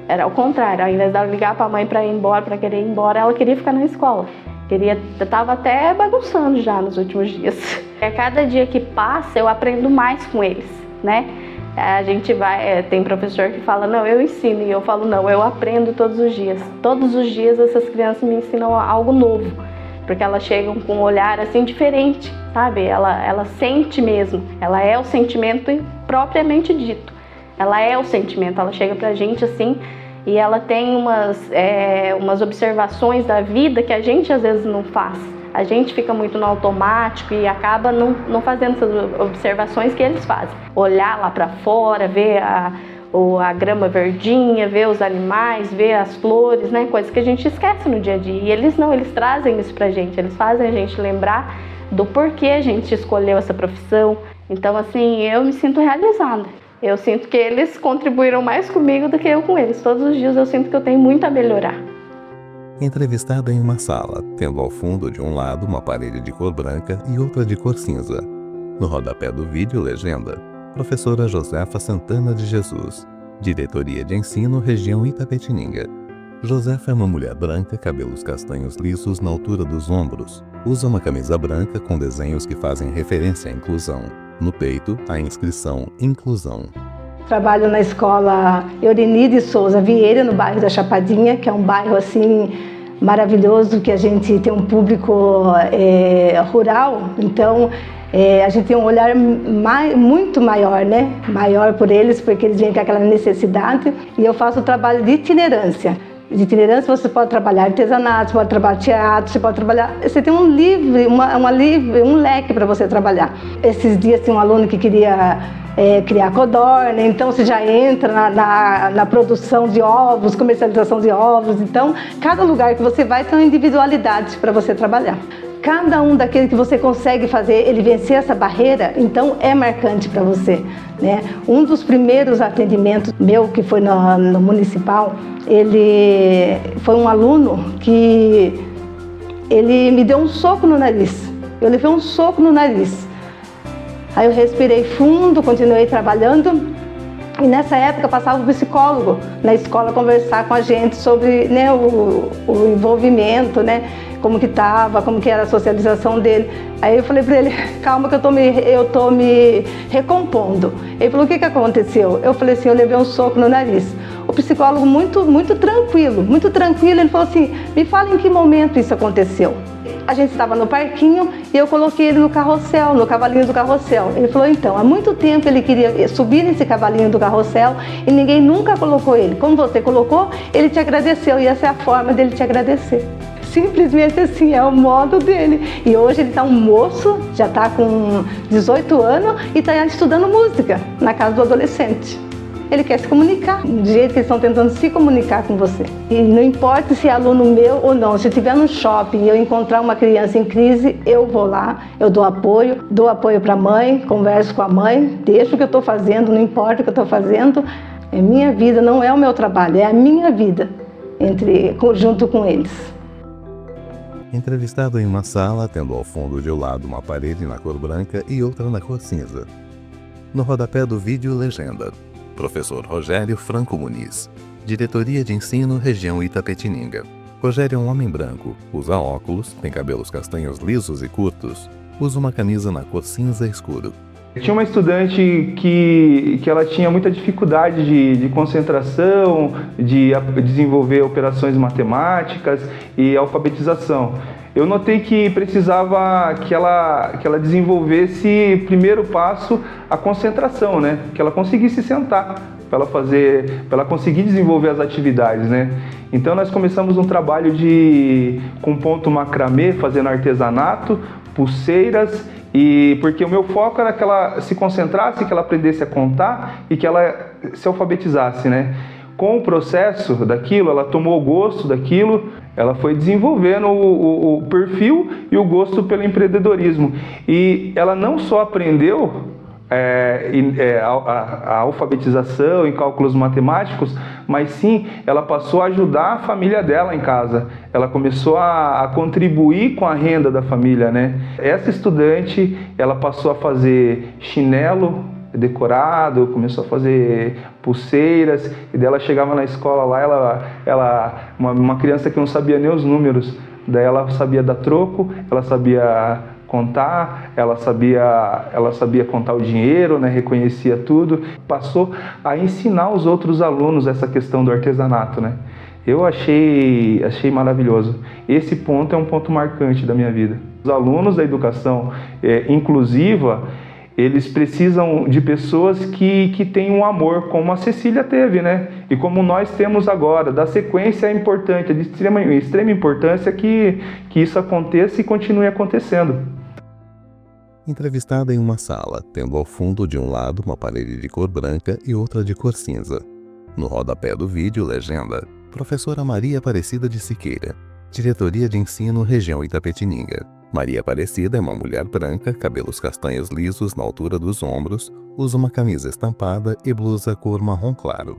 Era o contrário, ao invés dela ligar para a mãe para ir embora, para querer ir embora, ela queria ficar na escola. Estava até bagunçando já nos últimos dias. A cada dia que passa, eu aprendo mais com eles, né? A gente tem professor que fala, não, eu ensino, e eu falo, não, eu aprendo todos os dias. Todos os dias essas crianças me ensinam algo novo, porque elas chegam com um olhar assim diferente, sabe? Ela sente mesmo, ela é o sentimento propriamente dito. Ela é o sentimento, ela chega pra gente assim, e ela tem umas observações da vida que a gente às vezes não faz. A gente fica muito no automático e acaba não fazendo essas observações que eles fazem. Olhar lá para fora, ver a grama verdinha, ver os animais, ver as flores, né? Coisas que a gente esquece no dia a dia. E eles não, eles trazem isso pra gente, eles fazem a gente lembrar do porquê a gente escolheu essa profissão. Então, assim, eu me sinto realizada. Eu sinto que eles contribuíram mais comigo do que eu com eles. Todos os dias eu sinto que eu tenho muito a melhorar. Entrevistada em uma sala, tendo ao fundo de um lado uma parede de cor branca e outra de cor cinza. No rodapé do vídeo, legenda: Professora Josefa Santana de Jesus, Diretoria de Ensino, Região Itapetininga. Josefa é uma mulher branca, cabelos castanhos lisos na altura dos ombros. Usa uma camisa branca com desenhos que fazem referência à inclusão. No peito, a inscrição Inclusão. Trabalho na escola Eurenide Souza Vieira, no bairro da Chapadinha, que é um bairro assim maravilhoso, que a gente tem um público rural, então a gente tem um olhar muito maior, né? Maior por eles, porque eles vêm com aquela necessidade. E eu faço o trabalho de itinerância. De itinerância você pode trabalhar artesanato, você pode trabalhar teatro, você pode trabalhar... Você tem um leque para você trabalhar. Esses dias tinha um aluno que queria criar codorna, então você já entra na produção de ovos, comercialização de ovos. Então, cada lugar que você vai tem uma individualidade para você trabalhar. Cada um daqueles que você consegue fazer, ele vencer essa barreira, então é marcante para você, né? Um dos primeiros atendimentos meu, que foi no municipal, ele foi um aluno que ele me deu um soco no nariz. Eu levei um soco no nariz. Aí eu respirei fundo, continuei trabalhando. E nessa época passava o psicólogo na escola conversar com a gente sobre, né, o envolvimento, né, como que estava, como que era a socialização dele. Aí eu falei para ele, calma que eu tô me recompondo. Ele falou, o que aconteceu? Eu falei assim, eu levei um soco no nariz. O psicólogo muito tranquilo, ele falou assim, me fala em que momento isso aconteceu. A gente estava no parquinho e eu coloquei ele no carrossel, no cavalinho do carrossel. Ele falou, então, há muito tempo ele queria subir nesse cavalinho do carrossel e ninguém nunca colocou ele. Como você colocou, ele te agradeceu e essa é a forma dele te agradecer. Simplesmente assim, é o modo dele. E hoje ele está um moço, já está com 18 anos e está estudando música na casa do adolescente. Ele quer se comunicar, do jeito que eles estão tentando se comunicar com você. E não importa se é aluno meu ou não, se eu estiver no shopping e eu encontrar uma criança em crise, eu vou lá, eu dou apoio para a mãe, converso com a mãe, deixo o que eu estou fazendo, não importa o que eu estou fazendo. É minha vida, não é o meu trabalho, é a minha vida, junto com eles. Entrevistado em uma sala, tendo ao fundo de um lado uma parede na cor branca e outra na cor cinza. No rodapé do vídeo, legenda: Professor Rogério Franco Muniz, Diretoria de Ensino, Região Itapetininga. Rogério é um homem branco, usa óculos, tem cabelos castanhos lisos e curtos, usa uma camisa na cor cinza escuro. Tinha uma estudante que ela tinha muita dificuldade de concentração, de desenvolver operações matemáticas e alfabetização. Eu notei que precisava que ela desenvolvesse, primeiro passo, a concentração, né? Que ela conseguisse sentar para ela conseguir desenvolver as atividades, né? Então nós começamos um trabalho com ponto macramê, fazendo artesanato, pulseiras, e porque o meu foco era que ela se concentrasse, que ela aprendesse a contar e que ela se alfabetizasse, né? Com o processo daquilo, ela tomou o gosto daquilo, ela foi desenvolvendo o perfil e o gosto pelo empreendedorismo. E ela não só aprendeu a alfabetização em cálculos matemáticos, mas sim, ela passou a ajudar a família dela em casa. Ela começou a contribuir com a renda da família, né? Essa estudante, ela passou a fazer chinelo decorado, começou a fazer pulseiras, e daí ela chegava na escola lá, uma criança que não sabia nem os números, daí ela sabia dar troco, ela sabia contar, ela sabia contar o dinheiro, né, reconhecia tudo, passou a ensinar os outros alunos essa questão do artesanato, né? Eu achei maravilhoso. Esse ponto é um ponto marcante da minha vida. Os alunos da educação inclusiva, eles precisam de pessoas que tenham um amor, como a Cecília teve, né? E como nós temos agora. Da sequência é importante, é de extrema importância que isso aconteça e continue acontecendo. Entrevistada em uma sala, tendo ao fundo de um lado uma parede de cor branca e outra de cor cinza. No rodapé do vídeo, legenda: Professora Maria Aparecida de Siqueira, Diretoria de Ensino, Região Itapetininga. Maria Aparecida é uma mulher branca, cabelos castanhos lisos na altura dos ombros, usa uma camisa estampada e blusa cor marrom claro.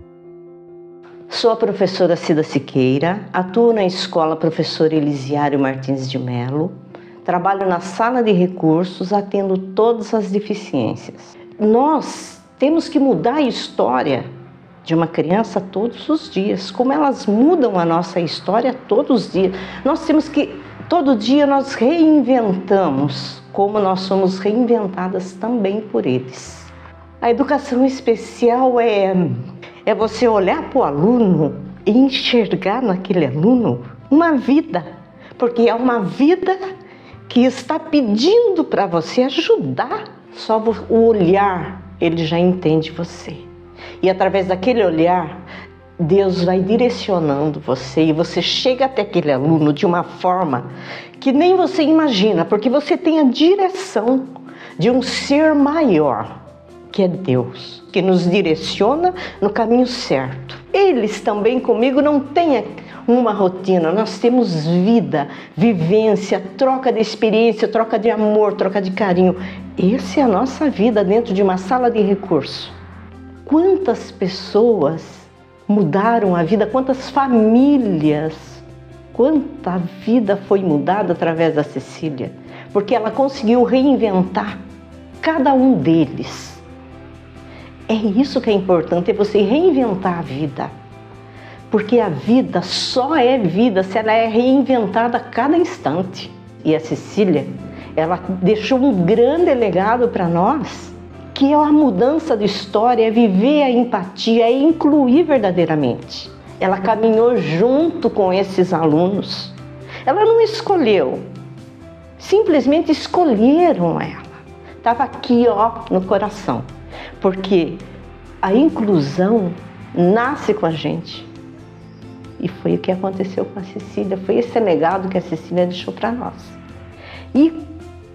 Sou a professora Cida Siqueira, atuo na escola Professor Elisiário Martins de Melo, trabalho na sala de recursos, atendo todas as deficiências. Nós temos que mudar a história de uma criança todos os dias, como elas mudam a nossa história todos os dias. Nós temos que, todo dia nós reinventamos, como nós somos reinventadas também por eles. A educação especial é você olhar para o aluno e enxergar naquele aluno uma vida, porque é uma vida que está pedindo para você ajudar. Só o olhar, ele já entende você. E através daquele olhar, Deus vai direcionando você e você chega até aquele aluno de uma forma que nem você imagina, porque você tem a direção de um ser maior, que é Deus, que nos direciona no caminho certo. Eles também comigo não têm uma rotina, nós temos vida, vivência, troca de experiência, troca de amor, troca de carinho. Essa é a nossa vida dentro de uma sala de recurso. Quantas pessoas mudaram a vida, quantas famílias, quanta vida foi mudada através da Cecília, porque ela conseguiu reinventar cada um deles. É isso que é importante, é você reinventar a vida, porque a vida só é vida se ela é reinventada a cada instante. E a Cecília, ela deixou um grande legado para nós, que é a mudança de história, é viver a empatia, é incluir verdadeiramente. Ela caminhou junto com esses alunos. Ela não escolheu, simplesmente escolheram ela. Estava aqui, no coração. Porque a inclusão nasce com a gente. E foi o que aconteceu com a Cecília, foi esse legado que a Cecília deixou para nós. E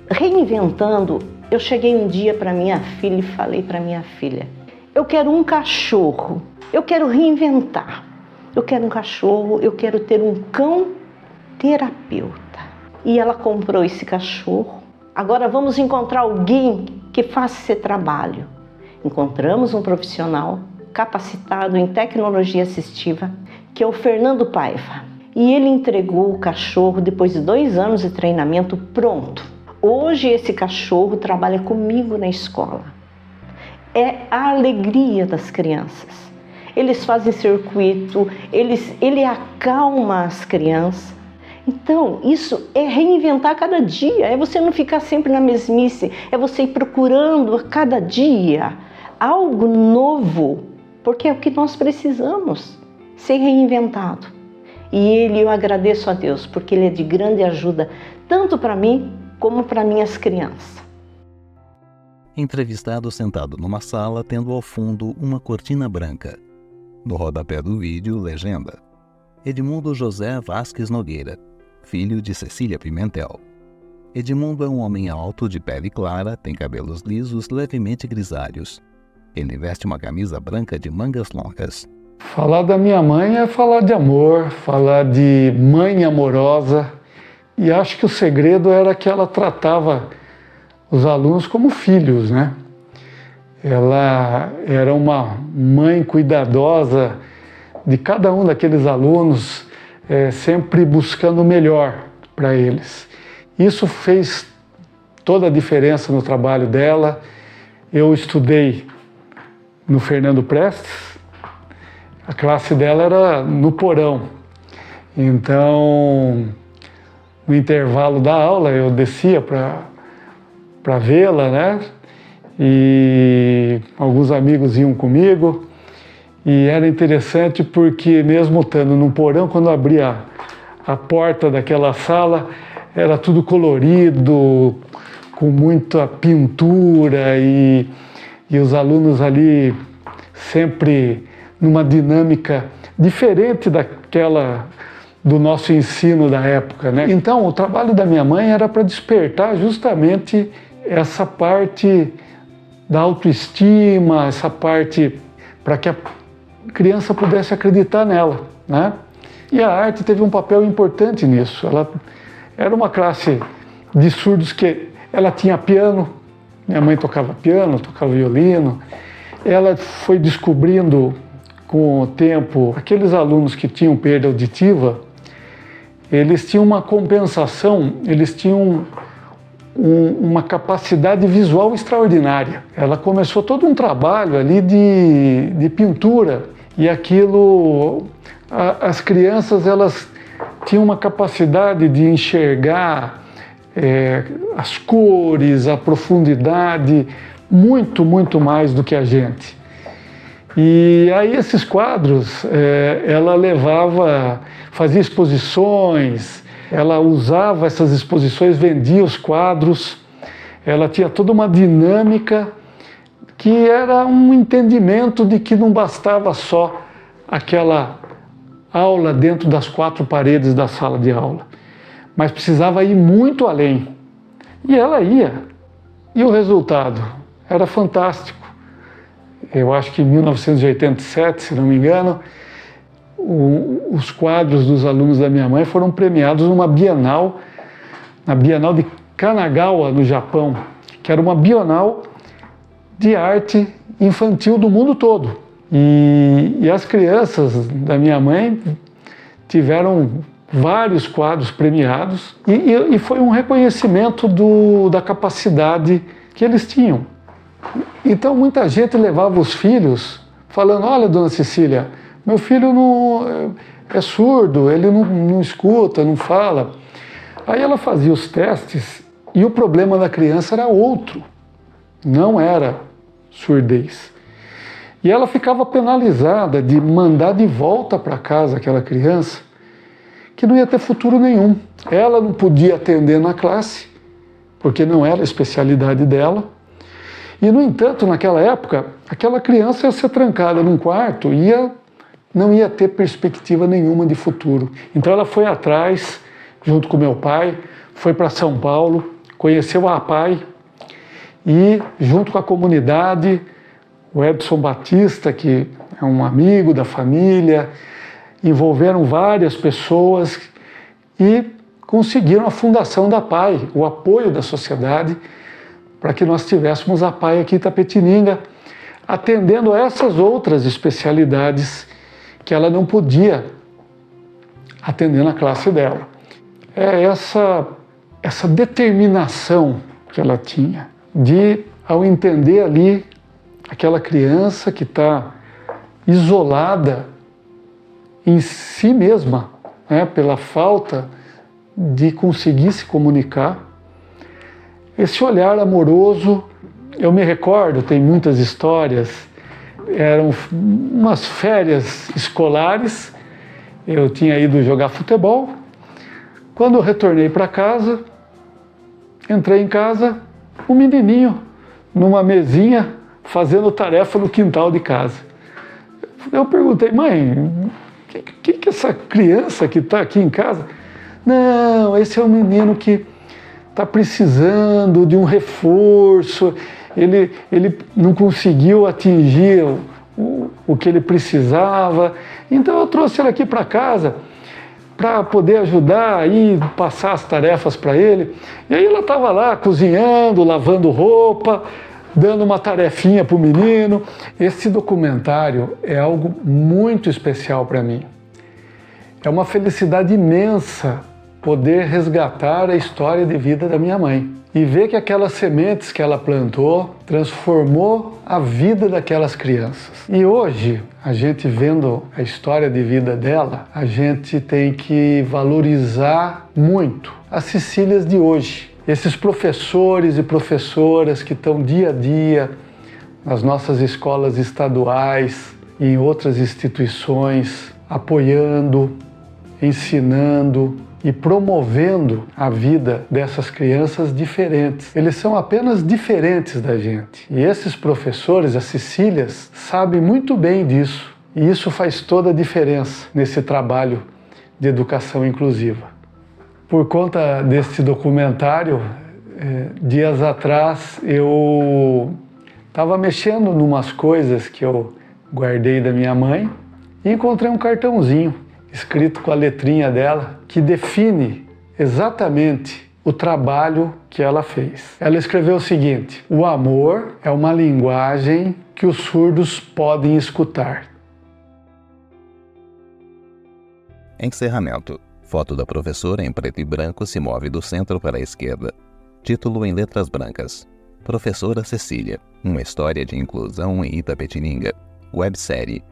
reinventando, eu cheguei um dia para minha filha e falei para minha filha: eu quero um cachorro, eu quero reinventar. Eu quero um cachorro, eu quero ter um cão terapeuta. E ela comprou esse cachorro. Agora vamos encontrar alguém que faça esse trabalho. Encontramos um profissional capacitado em tecnologia assistiva, que é o Fernando Paiva. E ele entregou o cachorro depois de 2 anos de treinamento pronto. Hoje esse cachorro trabalha comigo na escola. É a alegria das crianças. Eles fazem circuito, ele acalma as crianças. Então, isso é reinventar cada dia, é você não ficar sempre na mesmice, é você ir procurando a cada dia algo novo, porque é o que nós precisamos, ser reinventado. E eu agradeço a Deus, porque Ele é de grande ajuda, tanto para mim como para minhas crianças. Entrevistado sentado numa sala, tendo ao fundo uma cortina branca. No rodapé do vídeo, legenda: Edmundo José Vasques Nogueira, filho de Cecília Pimentel. Edmundo é um homem alto, de pele clara, tem cabelos lisos, levemente grisalhos. Ele veste uma camisa branca de mangas longas. Falar da minha mãe é falar de amor, falar de mãe amorosa. E acho que o segredo era que ela tratava os alunos como filhos, né? Ela era uma mãe cuidadosa de cada um daqueles alunos, sempre buscando o melhor para eles. Isso fez toda a diferença no trabalho dela. Eu estudei no Fernando Prestes, a classe dela era no porão. Então, no intervalo da aula, eu descia para vê-la, né? E alguns amigos iam comigo. E era interessante porque, mesmo estando no porão, quando abria a porta daquela sala, era tudo colorido, com muita pintura e os alunos ali sempre numa dinâmica diferente daquela do nosso ensino da época, né? Então, o trabalho da minha mãe era para despertar justamente essa parte da autoestima, essa parte para que a criança pudesse acreditar nela, né? E a arte teve um papel importante nisso. Ela era uma classe de surdos que ela tinha piano, minha mãe tocava piano, tocava violino. Ela foi descobrindo com o tempo, aqueles alunos que tinham perda auditiva, eles tinham uma compensação, eles tinham uma capacidade visual extraordinária. Ela começou todo um trabalho ali de pintura, e aquilo, as crianças, elas tinham uma capacidade de enxergar as cores, a profundidade, muito, muito mais do que a gente. E aí esses quadros, ela levava, fazia exposições, ela usava essas exposições, vendia os quadros, ela tinha toda uma dinâmica que era um entendimento de que não bastava só aquela aula dentro das quatro paredes da sala de aula, mas precisava ir muito além. E ela ia. E o resultado era fantástico. Eu acho que em 1987, se não me engano, os quadros dos alunos da minha mãe foram premiados numa Bienal, na Bienal de Kanagawa, no Japão, que era uma Bienal de arte infantil do mundo todo. E as crianças da minha mãe tiveram vários quadros premiados e foi um reconhecimento da capacidade que eles tinham. Então muita gente levava os filhos falando: olha, dona Cecília, meu filho não é surdo, ele não escuta, não fala. Aí ela fazia os testes e o problema da criança era outro, não era surdez. E ela ficava penalizada de mandar de volta para casa aquela criança que não ia ter futuro nenhum. Ela não podia atender na classe, porque não era a especialidade dela. E, no entanto, naquela época, aquela criança ia ser trancada num quarto e não ia ter perspectiva nenhuma de futuro. Então ela foi atrás, junto com meu pai, foi para São Paulo, conheceu a APAI e, junto com a comunidade, o Edson Batista, que é um amigo da família, envolveram várias pessoas e conseguiram a fundação da APAI, o apoio da sociedade, para que nós tivéssemos a APAI aqui em Itapetininga, atendendo a essas outras especialidades que ela não podia atender na classe dela. É essa determinação que ela tinha de, ao entender ali aquela criança que está isolada em si mesma, né, pela falta de conseguir se comunicar. Esse olhar amoroso, eu me recordo, tem muitas histórias, eram umas férias escolares, eu tinha ido jogar futebol. Quando eu retornei para casa, entrei em casa, um menininho numa mesinha fazendo tarefa no quintal de casa. Eu perguntei, mãe, que é essa criança que está aqui em casa? Não, esse é um menino que está precisando de um reforço, ele não conseguiu atingir o que ele precisava, então eu trouxe ele aqui para casa para poder ajudar aí, passar as tarefas para ele. E aí ela estava lá cozinhando, lavando roupa, dando uma tarefinha para o menino. Esse documentário é algo muito especial para mim. É uma felicidade imensa poder resgatar a história de vida da minha mãe e ver que aquelas sementes que ela plantou transformou a vida daquelas crianças. E hoje, a gente vendo a história de vida dela, a gente tem que valorizar muito as Cecílias de hoje. Esses professores e professoras que estão dia a dia nas nossas escolas estaduais e em outras instituições, apoiando, ensinando e promovendo a vida dessas crianças diferentes. Eles são apenas diferentes da gente. E esses professores, as Cecílias, sabem muito bem disso. E isso faz toda a diferença nesse trabalho de educação inclusiva. Por conta desse documentário, dias atrás eu estava mexendo em umas coisas que eu guardei da minha mãe e encontrei um cartãozinho escrito com a letrinha dela, que define exatamente o trabalho que ela fez. Ela escreveu o seguinte: o amor é uma linguagem que os surdos podem escutar. Encerramento. Foto da professora em preto e branco se move do centro para a esquerda. Título em letras brancas. Professora Cecília. Uma história de inclusão em Itapetininga. Websérie.